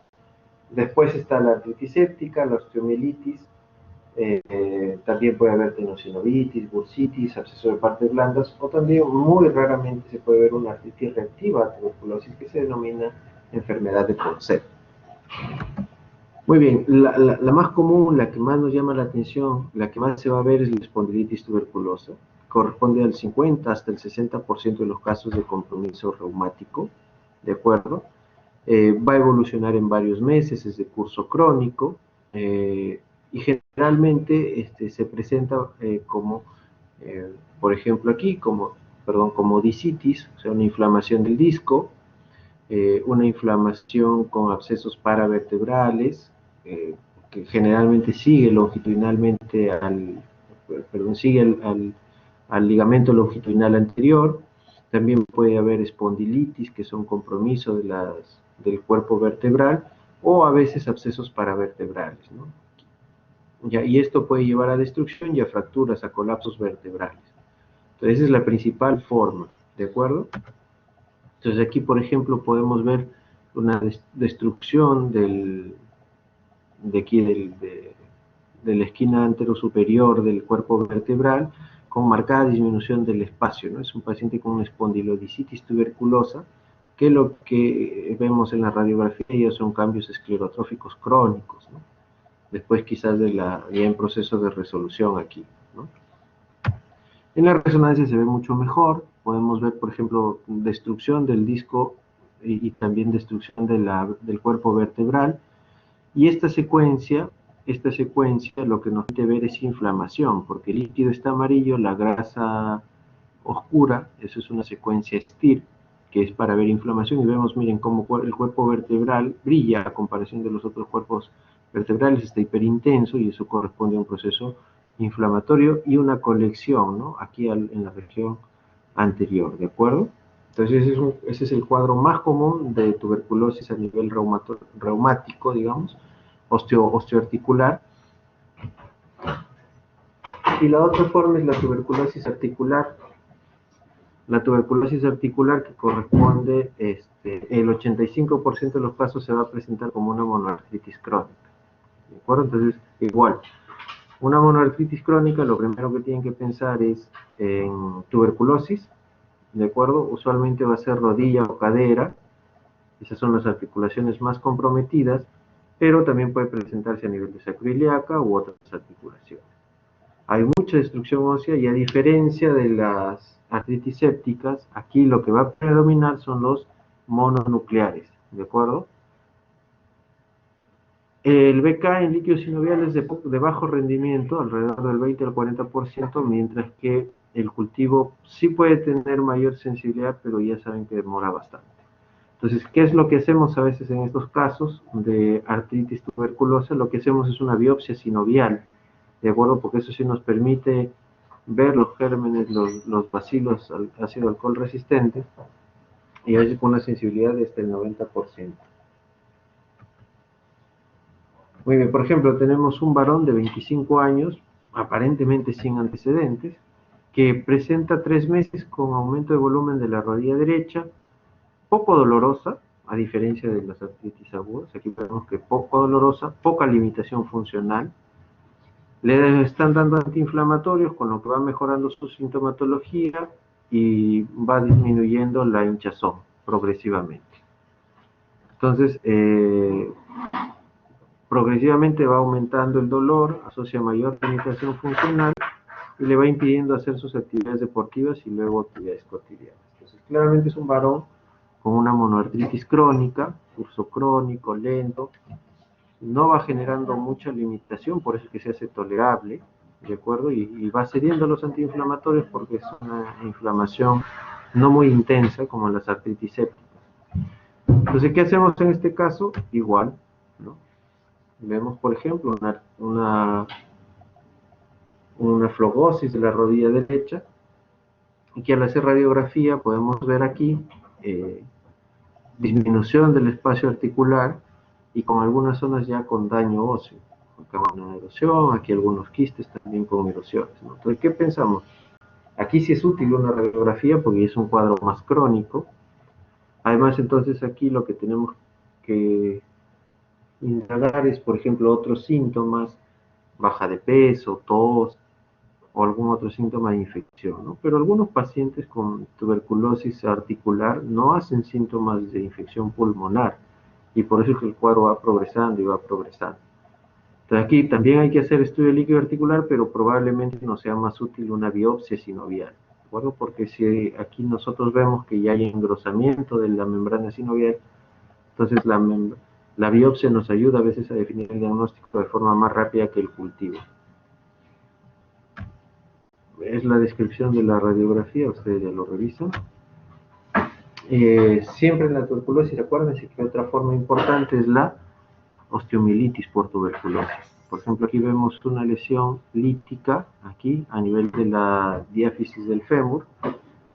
Después está la artritis séptica, la osteomielitis, también puede haber tenosinovitis, bursitis, absceso de partes blandas, o también muy raramente se puede ver una artritis reactiva a tuberculosis que se denomina enfermedad de Ponset. Muy bien, la más común, la que más nos llama la atención, la que más se va a ver es la espondilitis tuberculosa. Corresponde al 50 hasta el 60% de los casos de compromiso reumático, ¿de acuerdo? Va a evolucionar en varios meses, es de curso crónico, y generalmente se presenta como, por ejemplo aquí, como disitis, o sea, una inflamación del disco, una inflamación con abscesos paravertebrales, que generalmente sigue longitudinalmente al ligamento longitudinal anterior. También puede haber espondilitis, que son compromiso del cuerpo vertebral, o a veces abscesos paravertebrales, ¿no? Y esto puede llevar a destrucción y a fracturas, a colapsos vertebrales. Entonces, esa es la principal forma, ¿de acuerdo? Entonces, aquí, por ejemplo, podemos ver una destrucción de la esquina anterosuperior del cuerpo vertebral, con marcada disminución del espacio, ¿no? Es un paciente con una espondilodicitis tuberculosa, que lo que vemos en la radiografía son cambios esclerotróficos crónicos, ¿no? Después quizás ya en proceso de resolución aquí, ¿no? En la resonancia se ve mucho mejor, podemos ver, por ejemplo, destrucción del disco y también destrucción del cuerpo vertebral, y esta secuencia lo que nos permite ver es inflamación, porque el líquido está amarillo, la grasa oscura, eso es una secuencia STIR, que es para ver inflamación, y vemos, miren, cómo el cuerpo vertebral brilla a comparación de los otros cuerpos vertebrales, está hiperintenso, y eso corresponde a un proceso inflamatorio y una colección, ¿no? Aquí en la región anterior, ¿de acuerdo? Entonces ese es el cuadro más común de tuberculosis a nivel reumático, digamos, osteoarticular. Y la otra forma es la tuberculosis articular. La tuberculosis articular, que corresponde, el 85% de los casos se va a presentar como una monoartritis crónica, ¿de acuerdo? Entonces, igual, una monoartritis crónica, lo primero que tienen que pensar es en tuberculosis, ¿de acuerdo? Usualmente va a ser rodilla o cadera, esas son las articulaciones más comprometidas, pero también puede presentarse a nivel de sacroiliaca u otras articulaciones. Hay mucha destrucción ósea, y a diferencia de las artritis sépticas, aquí lo que va a predominar son los mononucleares, ¿de acuerdo? El BK en líquidos sinoviales de bajo rendimiento, alrededor del 20 al 40%, mientras que el cultivo sí puede tener mayor sensibilidad, pero ya saben que demora bastante. Entonces, ¿qué es lo que hacemos a veces en estos casos de artritis tuberculosa? Lo que hacemos es una biopsia sinovial, ¿de acuerdo? Porque eso sí nos permite ver los gérmenes, los bacilos ácido alcohol resistentes, y a veces con una sensibilidad de hasta el 90%. Muy bien, por ejemplo, tenemos un varón de 25 años, aparentemente sin antecedentes, que presenta 3 meses con aumento de volumen de la rodilla derecha, poco dolorosa, a diferencia de las artritis agudas. Aquí vemos que poco dolorosa, poca limitación funcional. Le están dando antiinflamatorios, con lo que va mejorando su sintomatología y va disminuyendo la hinchazón progresivamente. Entonces, progresivamente va aumentando el dolor, asocia mayor limitación funcional y le va impidiendo hacer sus actividades deportivas y luego actividades cotidianas. Entonces, claramente es un varón con una monoartritis crónica, curso crónico, lento, no va generando mucha limitación, por eso es que se hace tolerable, ¿de acuerdo? Y va cediendo a los antiinflamatorios porque es una inflamación no muy intensa como las artritis sépticas. Entonces, ¿qué hacemos en este caso? Igual, ¿no? Vemos, por ejemplo, una flogosis de la rodilla derecha, y que al hacer radiografía podemos ver aquí disminución del espacio articular y con algunas zonas ya con daño óseo. Acá una erosión, aquí algunos quistes también con erosiones, ¿no? Entonces, ¿qué pensamos? Aquí sí es útil una radiografía porque es un cuadro más crónico. Además, entonces aquí lo que tenemos que indagar es, por ejemplo, otros síntomas, baja de peso, tos o algún otro síntoma de infección, ¿no? Pero algunos pacientes con tuberculosis articular no hacen síntomas de infección pulmonar y por eso es que el cuadro va progresando y va progresando. Entonces aquí también hay que hacer estudio líquido articular, pero probablemente no sea más útil una biopsia sinovial, ¿de acuerdo? Porque si aquí nosotros vemos que ya hay engrosamiento de la membrana sinovial, entonces la biopsia nos ayuda a veces a definir el diagnóstico de forma más rápida que el cultivo. Es la descripción de la radiografía, ustedes ya lo revisan. Siempre en la tuberculosis, acuérdense que otra forma importante es la osteomielitis por tuberculosis. Por ejemplo, aquí vemos una lesión lítica, aquí, a nivel de la diáfisis del fémur.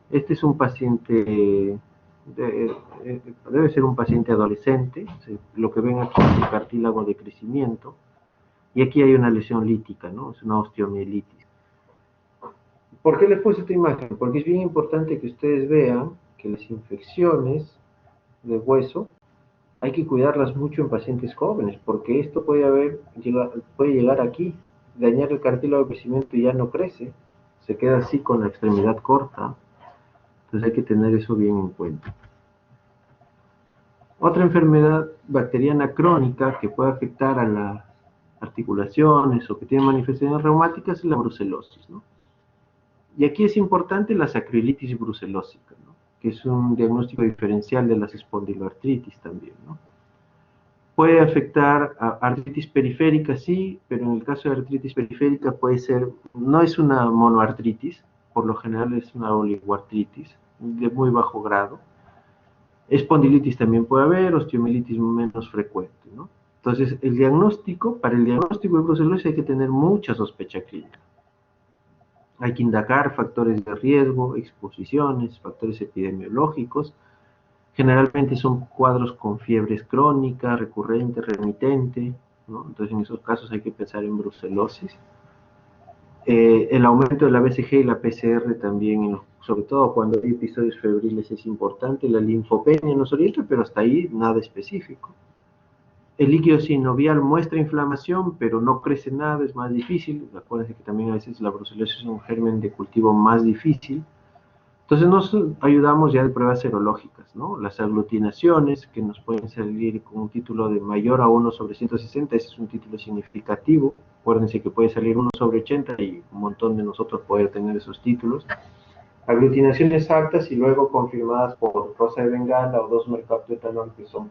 Este es un paciente, debe ser un paciente adolescente, lo que ven aquí es el cartílago de crecimiento, y aquí hay una lesión lítica, ¿no? Es una osteomielitis. ¿Por qué les puse esta imagen? Porque es bien importante que ustedes vean que las infecciones de hueso hay que cuidarlas mucho en pacientes jóvenes, porque esto puede llegar aquí, dañar el cartílago de crecimiento y ya no crece, se queda así con la extremidad corta. Entonces hay que tener eso bien en cuenta. Otra enfermedad bacteriana crónica que puede afectar a las articulaciones o que tiene manifestaciones reumáticas es la brucelosis, ¿no? Y aquí es importante la sacroiliitis brucelósica, ¿no? Que es un diagnóstico diferencial de las espondiloartritis también, ¿no? Puede afectar a artritis periférica, sí, pero en el caso de artritis periférica puede ser, no es una monoartritis, por lo general es una oligoartritis de muy bajo grado. Espondilitis también puede haber, osteomielitis menos frecuente, ¿no? Entonces, para el diagnóstico de brucelosis hay que tener mucha sospecha clínica. Hay que indagar factores de riesgo, exposiciones, factores epidemiológicos. Generalmente son cuadros con fiebres crónicas, recurrente, remitente, ¿no? Entonces en esos casos hay que pensar en brucelosis. El aumento de la BCG y la PCR también, sobre todo cuando hay episodios febriles, es importante. La linfopenia nos orienta, pero hasta ahí nada específico. El líquido sinovial muestra inflamación, pero no crece nada, es más difícil. Acuérdense que también a veces la brucelosis es un germen de cultivo más difícil. Entonces nos ayudamos ya de pruebas serológicas, ¿no? Las aglutinaciones, que nos pueden salir con un título de mayor a 1/160, ese es un título significativo. Acuérdense que puede salir 1/80 y un montón de nosotros poder tener esos títulos. Aglutinaciones altas y luego confirmadas por Rosa de Bengala o 2-mercaptoetanol, que son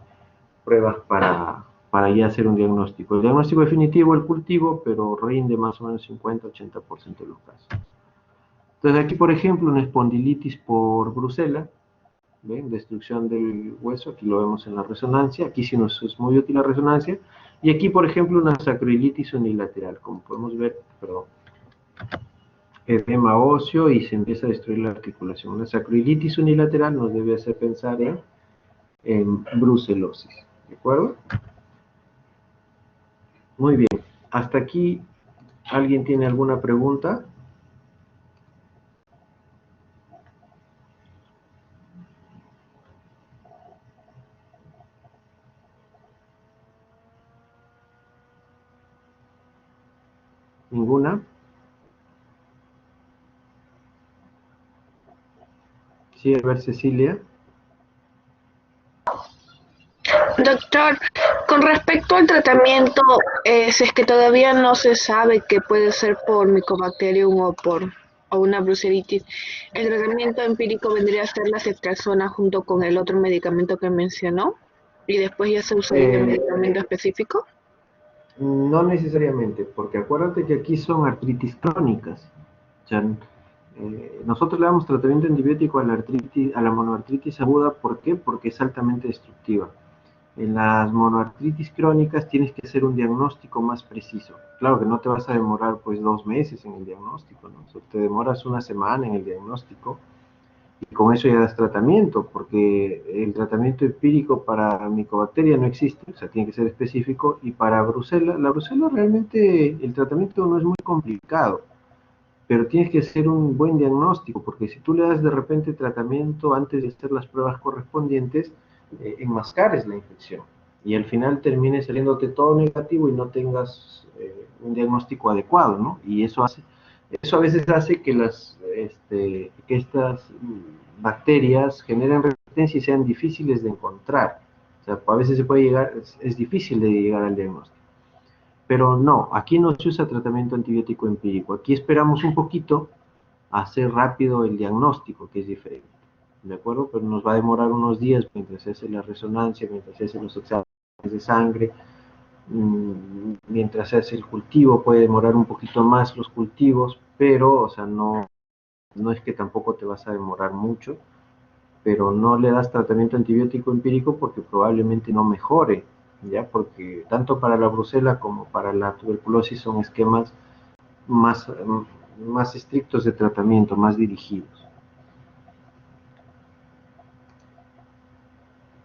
pruebas para ya hacer un diagnóstico. El diagnóstico definitivo, el cultivo, pero rinde más o menos 50-80% de los casos. Entonces aquí, por ejemplo, una espondilitis por brucela, ¿ven? Destrucción del hueso, aquí lo vemos en la resonancia, aquí sí nos es muy útil la resonancia, y aquí, por ejemplo, una sacroilitis unilateral, como podemos ver, perdón, edema óseo y se empieza a destruir la articulación. Una sacroilitis unilateral nos debe hacer pensar en brucelosis, ¿de acuerdo? Muy bien, hasta aquí, ¿alguien tiene alguna pregunta? ¿Ninguna? Sí, a ver, Cecilia. Doctor, con respecto al tratamiento, si es que todavía no se sabe que puede ser por Mycobacterium o una brucelitis, el tratamiento empírico vendría a ser la ceftriaxona junto con el otro medicamento que mencionó y después ya se usaría el medicamento específico. No necesariamente, porque acuérdate que aquí son artritis crónicas. O sea, nosotros le damos tratamiento antibiótico a la monoartritis aguda, ¿por qué? Porque es altamente destructiva. En las monoartritis crónicas tienes que hacer un diagnóstico más preciso. Claro que no te vas a demorar pues 2 meses en el diagnóstico, ¿no? O sea, te demoras una semana en el diagnóstico y con eso ya das tratamiento, porque el tratamiento empírico para micobacteria no existe, o sea, tiene que ser específico, y para la brucela realmente el tratamiento no es muy complicado, pero tienes que hacer un buen diagnóstico, porque si tú le das de repente tratamiento antes de hacer las pruebas correspondientes, enmascares la infección, y al final termine saliéndote todo negativo y no tengas un diagnóstico adecuado, ¿no? Y eso a veces hace que estas bacterias generen resistencia y sean difíciles de encontrar. O sea, a veces es difícil de llegar al diagnóstico. Pero no, aquí no se usa tratamiento antibiótico empírico. Aquí esperamos un poquito a hacer rápido el diagnóstico, que es diferente. ¿De acuerdo? Pero nos va a demorar unos días mientras se hace la resonancia, mientras se hacen los exámenes de sangre, mientras se hace el cultivo, puede demorar un poquito más los cultivos, pero, o sea, no es que tampoco te vas a demorar mucho, pero no le das tratamiento antibiótico empírico porque probablemente no mejore, ¿ya? Porque tanto para la brucela como para la tuberculosis son esquemas más, más estrictos de tratamiento, más dirigidos.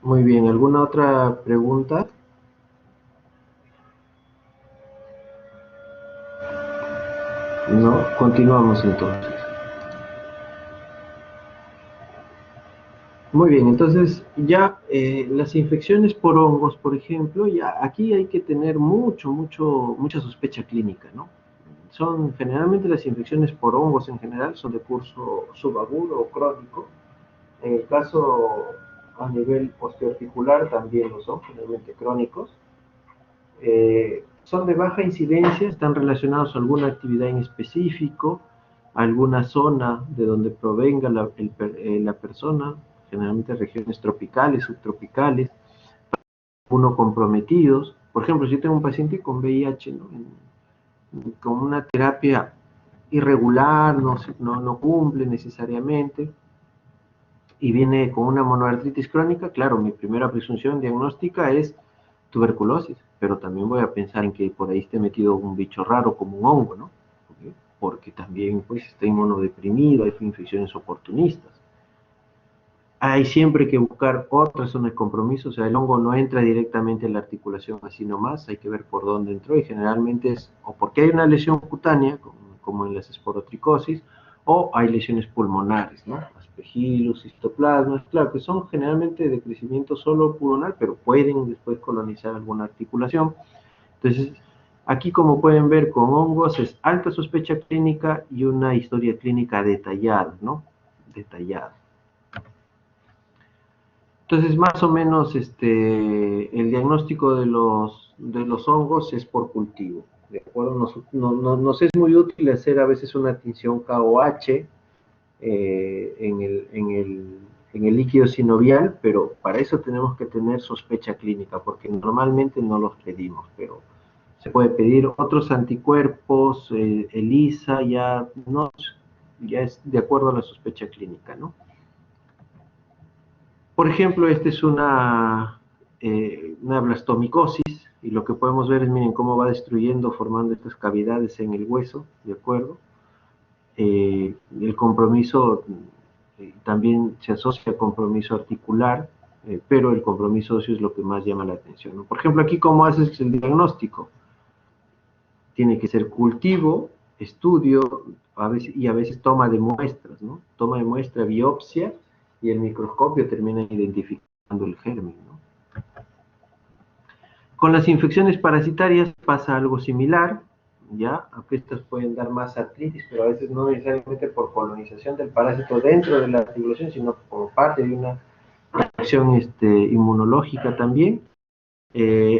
Muy bien, ¿alguna otra pregunta? No, continuamos entonces. Muy bien, entonces ya las infecciones por hongos, por ejemplo, ya aquí hay que tener mucha sospecha clínica, ¿no? Generalmente las infecciones por hongos en general son de curso subagudo o crónico. En el caso a nivel osteoarticular también lo son, generalmente crónicos. Son de baja incidencia, están relacionados a alguna actividad en específico, a alguna zona de donde provenga la persona, generalmente regiones tropicales, subtropicales, uno comprometidos. Por ejemplo, si yo tengo un paciente con VIH, ¿no? Con una terapia irregular, no cumple necesariamente, y viene con una monoartritis crónica, claro, mi primera presunción diagnóstica es tuberculosis, pero también voy a pensar en que por ahí esté metido un bicho raro como un hongo, ¿no? Porque también pues está inmunodeprimido, hay infecciones oportunistas. Hay siempre que buscar otra zona de compromiso, o sea, el hongo no entra directamente en la articulación así nomás, hay que ver por dónde entró y generalmente es o porque hay una lesión cutánea, como en las esporotricosis, o hay lesiones pulmonares, ¿no? Aspergillus, histoplasmas, claro que son generalmente de crecimiento solo pulmonar, pero pueden después colonizar alguna articulación. Entonces, aquí como pueden ver con hongos es alta sospecha clínica y una historia clínica detallada, ¿no? Detallada. Entonces, más o menos, el diagnóstico de los hongos es por cultivo, ¿de acuerdo? Nos es muy útil hacer a veces una tinción KOH, en el líquido sinovial, pero para eso tenemos que tener sospecha clínica, porque normalmente no los pedimos, pero se puede pedir otros anticuerpos, ELISA, ya es de acuerdo a la sospecha clínica, ¿no? Por ejemplo, esta es una blastomicosis, y lo que podemos ver es, miren, cómo va destruyendo, formando estas cavidades en el hueso, ¿de acuerdo? El compromiso también se asocia a compromiso articular, pero el compromiso óseo es lo que más llama la atención, ¿no? Por ejemplo, aquí, ¿cómo haces el diagnóstico? Tiene que ser cultivo, estudio, a veces toma de muestras, ¿no? Toma de muestra, biopsia, y el microscopio termina identificando el germen, ¿no? Con las infecciones parasitarias pasa algo similar, ¿ya? Aunque estas pueden dar más artritis, pero a veces no necesariamente por colonización del parásito dentro de la articulación, sino como parte de una reacción inmunológica también.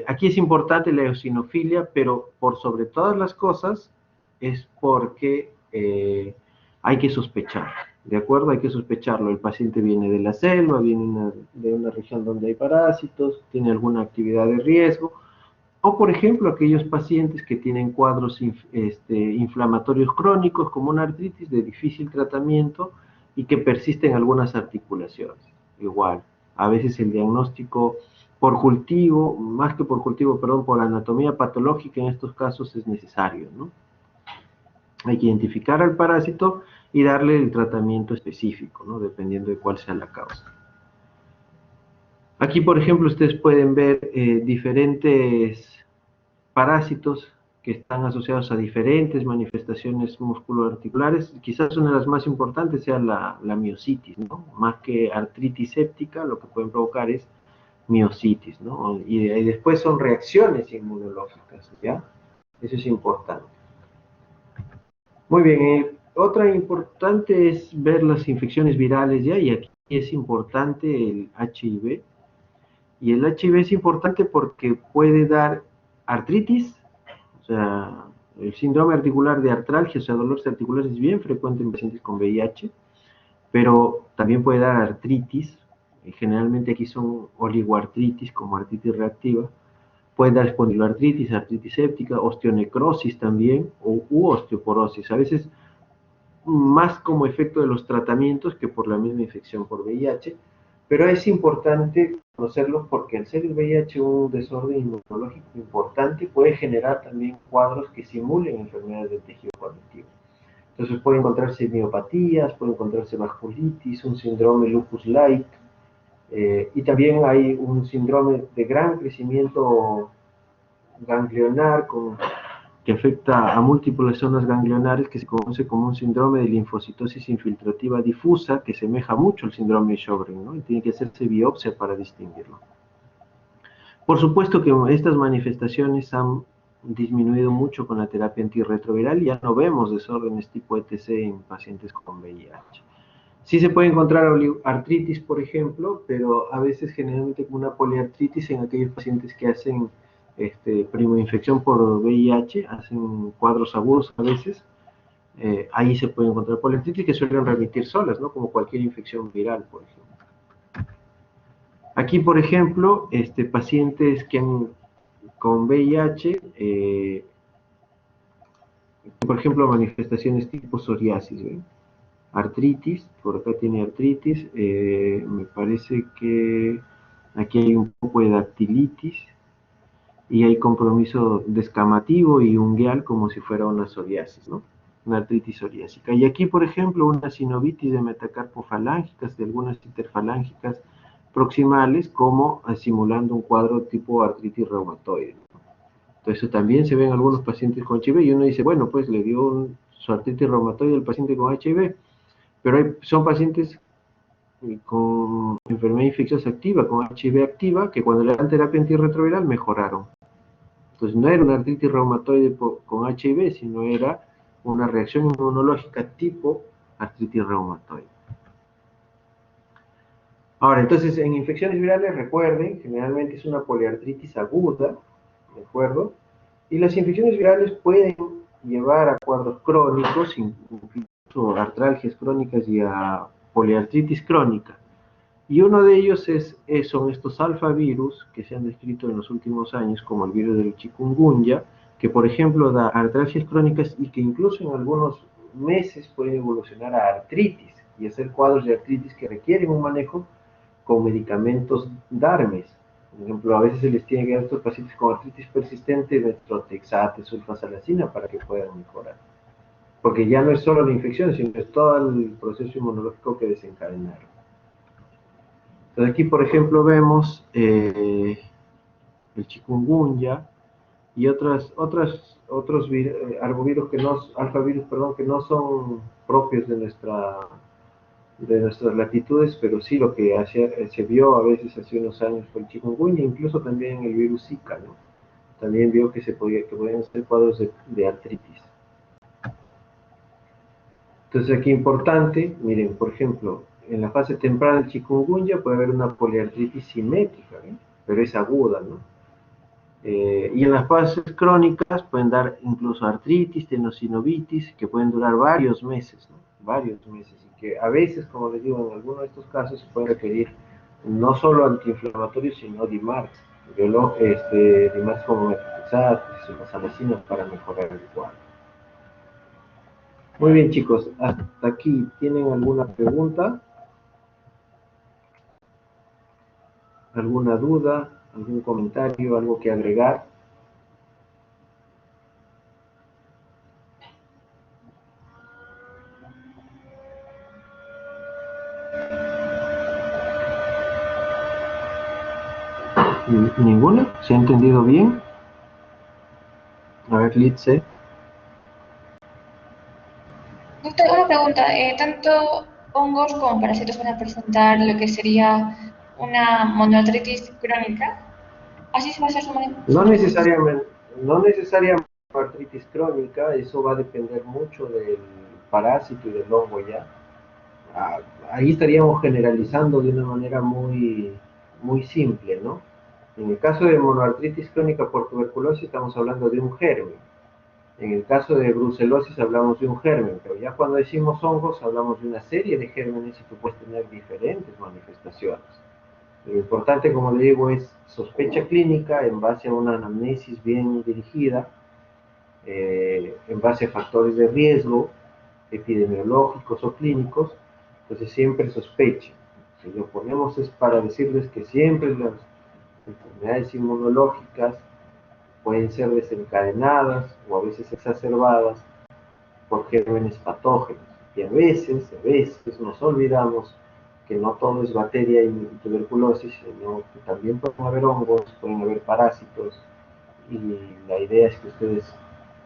Aquí es importante la eosinofilia, pero por sobre todas las cosas es porque hay que sospechar, ¿de acuerdo? Hay que sospecharlo. El paciente viene de la selva, viene de una región donde hay parásitos, tiene alguna actividad de riesgo, o por ejemplo aquellos pacientes que tienen cuadros inflamatorios crónicos como una artritis de difícil tratamiento y que persisten algunas articulaciones. Igual, a veces el diagnóstico por cultivo, más que por cultivo, perdón, por anatomía patológica en estos casos es necesario, ¿no? Hay que identificar al parásito y darle el tratamiento específico, ¿no? Dependiendo de cuál sea la causa. Aquí, por ejemplo, ustedes pueden ver diferentes parásitos que están asociados a diferentes manifestaciones musculoarticulares. Quizás una de las más importantes sea la miositis, ¿no? Más que artritis séptica, lo que pueden provocar es miositis, ¿no? Y después son reacciones inmunológicas, ¿ya? Eso es importante. Muy bien, otra importante es ver las infecciones virales, ¿ya? Y aquí es importante el HIV. Y el HIV es importante porque puede dar artritis, o sea, el síndrome articular de artralgia, o sea, dolores articulares es bien frecuente en pacientes con VIH, pero también puede dar artritis, generalmente aquí son oligoartritis como artritis reactiva, puede dar espondiloartritis, artritis séptica, osteonecrosis también, u osteoporosis, a veces más como efecto de los tratamientos que por la misma infección por VIH, pero es importante conocerlos porque al ser el VIH un desorden inmunológico importante, puede generar también cuadros que simulen enfermedades del tejido conectivo. Entonces puede encontrarse miopatías, puede encontrarse vasculitis, un síndrome lupus-like, y también hay un síndrome de gran crecimiento ganglionar que afecta a múltiples zonas ganglionares, que se conoce como un síndrome de linfocitosis infiltrativa difusa, que semeja mucho al síndrome de Sjögren, ¿no? Y tiene que hacerse biopsia para distinguirlo. Por supuesto que estas manifestaciones han disminuido mucho con la terapia antirretroviral y ya no vemos desórdenes tipo ETC en pacientes con VIH. Sí se puede encontrar artritis, por ejemplo, pero a veces generalmente como una poliartritis en aquellos pacientes que hacen primoinfección por VIH, hacen cuadros agudos a veces, ahí se puede encontrar poliartritis que suelen remitir solas, ¿no? Como cualquier infección viral, por ejemplo. Aquí, por ejemplo, pacientes que con VIH, por ejemplo, manifestaciones tipo psoriasis, ¿ven? Artritis, por acá tiene artritis, me parece que aquí hay un poco de dactilitis y hay compromiso descamativo y ungueal como si fuera una psoriasis, ¿no? Una artritis psoriásica. Y aquí, por ejemplo, una sinovitis de metacarpofalángicas, de algunas interfalángicas proximales, como simulando un cuadro tipo artritis reumatoide, ¿no? Entonces, eso también se ve en algunos pacientes con HIV y uno dice, bueno, pues le dio su artritis reumatoide al paciente con HIV, pero son pacientes con enfermedad infecciosa activa, con HIV activa, que cuando le dan terapia antirretroviral mejoraron. Entonces no era una artritis reumatoide con HIV, sino era una reacción inmunológica tipo artritis reumatoide. Ahora, entonces en infecciones virales, recuerden, generalmente es una poliartritis aguda, ¿de acuerdo? Y las infecciones virales pueden llevar a cuadros crónicos, incluso incluso a artralgias crónicas y a poliartritis crónica. Y uno de ellos son estos alfavirus que se han descrito en los últimos años, como el virus del chikungunya, que por ejemplo da artralgias crónicas y que incluso en algunos meses puede evolucionar a artritis y hacer cuadros de artritis que requieren un manejo con medicamentos DARMES. Por ejemplo, a veces se les tiene que dar a estos pacientes con artritis persistente metrotexate, sulfasalacina para que puedan mejorar. Porque ya no es solo la infección, sino es todo el proceso inmunológico que desencadenaron. Entonces aquí, por ejemplo, vemos el chikungunya y otros arbovirus alfavirus, que no son propios de nuestras latitudes, pero sí lo que se vio a veces hace unos años fue el chikungunya, incluso también el virus Zika, ¿no? También vio que podían ser cuadros de artritis. Entonces aquí importante, miren, por ejemplo, en la fase temprana del chikungunya puede haber una poliartritis simétrica, ¿eh? Pero es aguda, ¿no? Y en las fases crónicas pueden dar incluso artritis, tenosinovitis, que pueden durar varios meses, ¿no? Varios meses, y que a veces, como les digo, en algunos de estos casos se puede requerir no solo antiinflamatorios, sino DIMARCs, DIMARCs como methotrexate, sulfasalacina para mejorar el cuadro. Muy bien, chicos, hasta aquí, ¿tienen alguna pregunta? ¿Alguna duda? ¿Algún comentario? ¿Algo que agregar? ¿Ninguna? ¿Se ha entendido bien? A ver, Litze. Una pregunta, tanto hongos como parásitos van a presentar lo que sería una monoartritis crónica. ¿Así se va a hacer su manejo? No necesariamente artritis crónica, eso va a depender mucho del parásito y del hongo ya. Ahí estaríamos generalizando de una manera muy simple, ¿no? En el caso de monoartritis crónica por tuberculosis estamos hablando de un germen. En el caso de brucelosis hablamos de un germen, pero ya cuando decimos hongos hablamos de una serie de gérmenes y tú puedes tener diferentes manifestaciones. Lo importante, como le digo, es sospecha clínica en base a una anamnesis bien dirigida, en base a factores de riesgo epidemiológicos o clínicos. Entonces siempre sospechen. Si lo ponemos es para decirles que siempre las enfermedades inmunológicas pueden ser desencadenadas o a veces exacerbadas por gérmenes patógenos. Y a veces nos olvidamos que no todo es bacteria y tuberculosis, sino que también pueden haber hongos, pueden haber parásitos, y la idea es que ustedes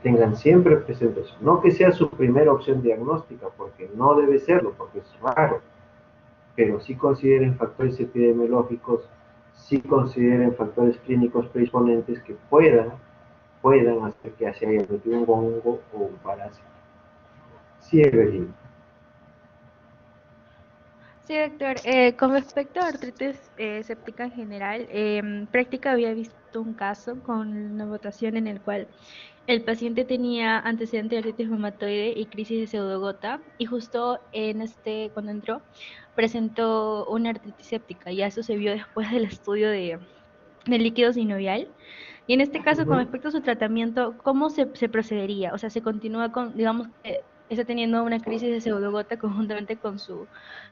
tengan siempre presente eso. No que sea su primera opción diagnóstica, porque no debe serlo, porque es raro, pero sí consideren factores epidemiológicos, sí consideren factores clínicos predisponentes que puedan hacer que se haya metido un hongo o un parásito. Sí, Evelyn. Sí, doctor. Con respecto a artritis séptica en general, en práctica había visto un caso con una votación en el cual el paciente tenía antecedente de artritis reumatoide y crisis de pseudogota, y justo cuando entró, presentó una artritis séptica. Ya eso se vio después del estudio del líquido sinovial. Y en este caso, con respecto a su tratamiento, ¿cómo se procedería? O sea, se continúa con, digamos, que está teniendo una crisis de pseudogota conjuntamente con su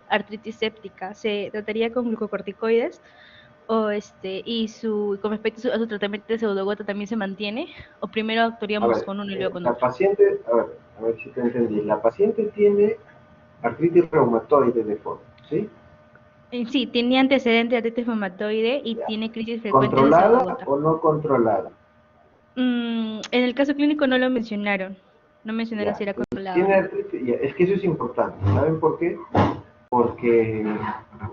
artritis séptica. ¿Se trataría con glucocorticoides? O con respecto a su tratamiento de pseudogota, ¿también se mantiene? ¿O primero actuaríamos con uno y luego con la otro? paciente, a ver si te entendí. La paciente tiene artritis reumatoide de fondo, ¿sí? Sí, tiene antecedente de artritis reumatoide y tiene crisis frecuentes de ¿Controlada pseudogota. o no controlada? En el caso clínico no lo mencionaron. No mencionaron si era controlado. Tiene artritis, es que eso es importante. ¿Saben por qué? Porque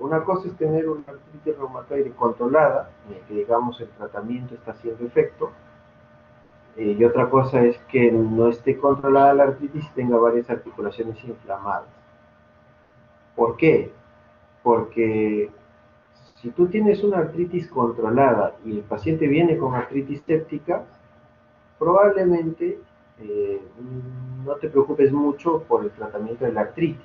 una cosa es tener una artritis reumatoide controlada, en el que digamos el tratamiento está haciendo efecto, y otra cosa es que no esté controlada la artritis y tenga varias articulaciones inflamadas. ¿Por qué? Porque si tú tienes una artritis controlada y el paciente viene con artritis séptica, probablemente no te preocupes mucho por el tratamiento de la artritis.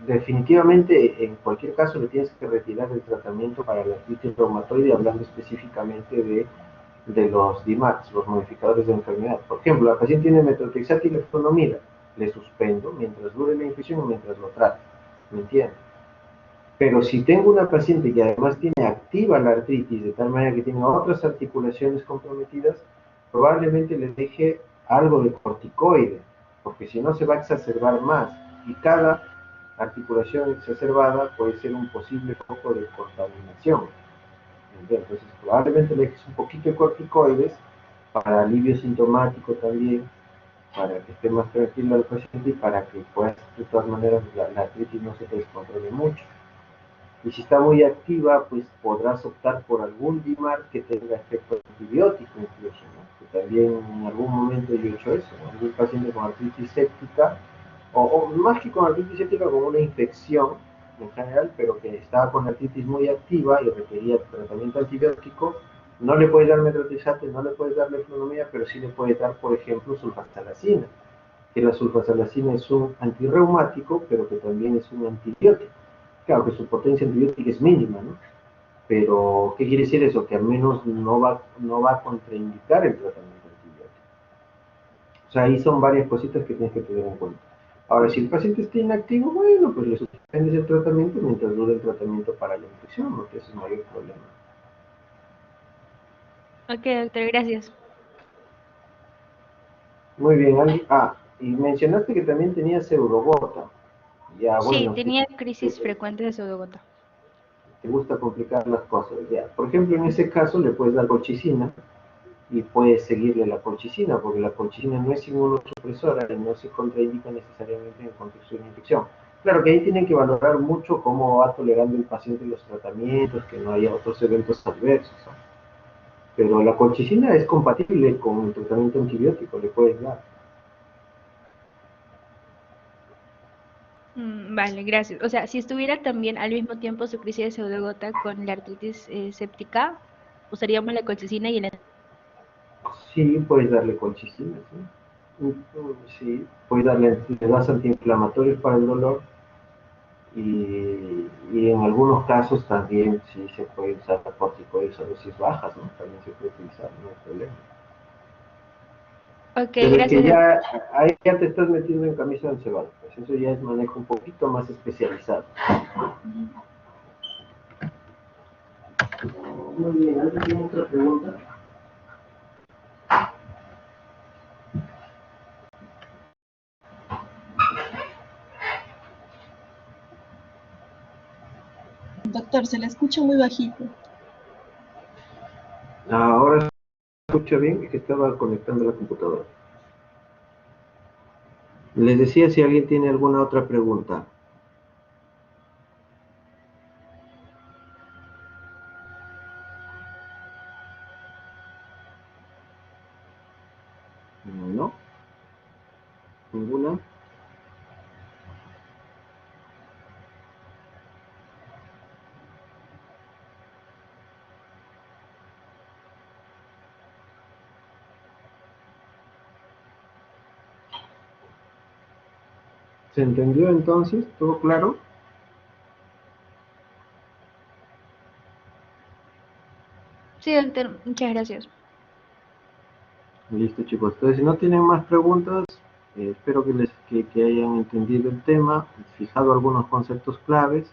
Definitivamente, en cualquier caso, le tienes que retirar el tratamiento para la artritis reumatoide, hablando específicamente de los DMARDs, los modificadores de enfermedad. Por ejemplo, la paciente tiene metotrexato y leflunomida, le suspendo mientras dure la infección o mientras lo trate, ¿me entiendes? Pero si tengo una paciente que además tiene activa la artritis, de tal manera que tiene otras articulaciones comprometidas, probablemente le deje algo de corticoide, porque si no se va a exacerbar más, y cada articulación exacerbada puede ser un posible foco de contaminación. Entonces, probablemente le dejes un poquito de corticoides para alivio sintomático también, para que esté más tranquilo el paciente y para que puedas, de todas maneras, la artritis no se te descontrole mucho. Y si está muy activa, pues podrás optar por algún DMARD que tenga efecto antibiótico incluso, ¿no? Que también en algún momento yo he hecho eso, ¿no? Algún paciente con artritis séptica, o más que con artritis séptica, con una infección en general, pero que estaba con artritis muy activa y requería tratamiento antibiótico, no le puedes dar metotrexato, no le puedes dar leflunomida, pero sí le puedes dar, por ejemplo, sulfasalacina, que la sulfasalacina es un antirreumático, pero que también es un antibiótico. Claro que su potencia antibiótica es mínima, ¿no? Pero, ¿qué quiere decir eso? Que al menos no va a contraindicar el tratamiento antibiótico. O sea, ahí son varias cositas que tienes que tener en cuenta. Ahora, si el paciente está inactivo, bueno, pues le suspendes el tratamiento mientras dure el tratamiento para la infección, porque ese es el mayor problema. Ok, doctor, gracias. Muy bien, Andy. Y mencionaste que también tenía pseudogota. Ya, Sí, bueno, tenía crisis frecuentes de pseudogota. te gusta complicar las cosas. Ya, por ejemplo, en ese caso le puedes dar colchicina y puedes seguirle la colchicina, porque la colchicina no es inmunosupresora y no se contraindica necesariamente en el contexto de una infección. Claro que ahí tienen que valorar mucho cómo va tolerando el paciente los tratamientos, que no haya otros eventos adversos, ¿no? Pero la colchicina es compatible con el tratamiento antibiótico, le puedes dar. Vale, gracias. O sea, si estuviera también al mismo tiempo su crisis de pseudogota con la artritis séptica, usaríamos la colchicina y el... Sí, puedes darle colchicina, ¿sí? Sí, puedes le das antiinflamatorios para el dolor y en algunos casos también sí se puede usar corticoides a dosis bajas, ¿no? También se puede utilizar, no hay problema. Ok, Pero es que gracias, doctor. ya, ahí ya te estás metiendo en camisa de once varas, pues eso ya es manejo un poquito más especializado. Muy bien, ¿alguien tiene otra pregunta? Doctor, se le escucha muy bajito. Ahora se escucha bien, es que estaba conectando la computadora. Les decía si alguien tiene alguna otra pregunta. ¿No? ¿Ninguna? ¿Se entendió entonces? ¿Todo claro? Sí, doctor, muchas gracias. Listo, chicos. Entonces, si no tienen más preguntas, espero que hayan entendido el tema, fijado algunos conceptos claves,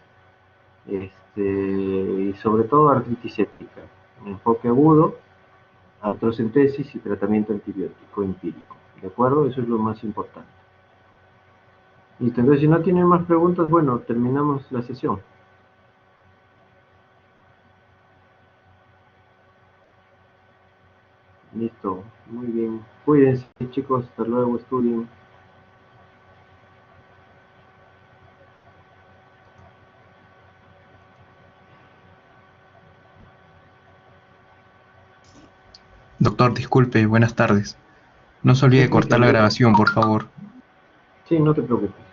y sobre todo artritis séptica, enfoque agudo, artrocentesis y tratamiento antibiótico empírico. ¿De acuerdo? Eso es lo más importante. Listo. Entonces, si no tienen más preguntas, bueno, terminamos la sesión. Listo. Muy bien. Cuídense, chicos. Hasta luego. Estudien. Doctor, disculpe, buenas tardes. No se olvide Sí, cortar la cuéntame. grabación, por favor. Sí, no te preocupes.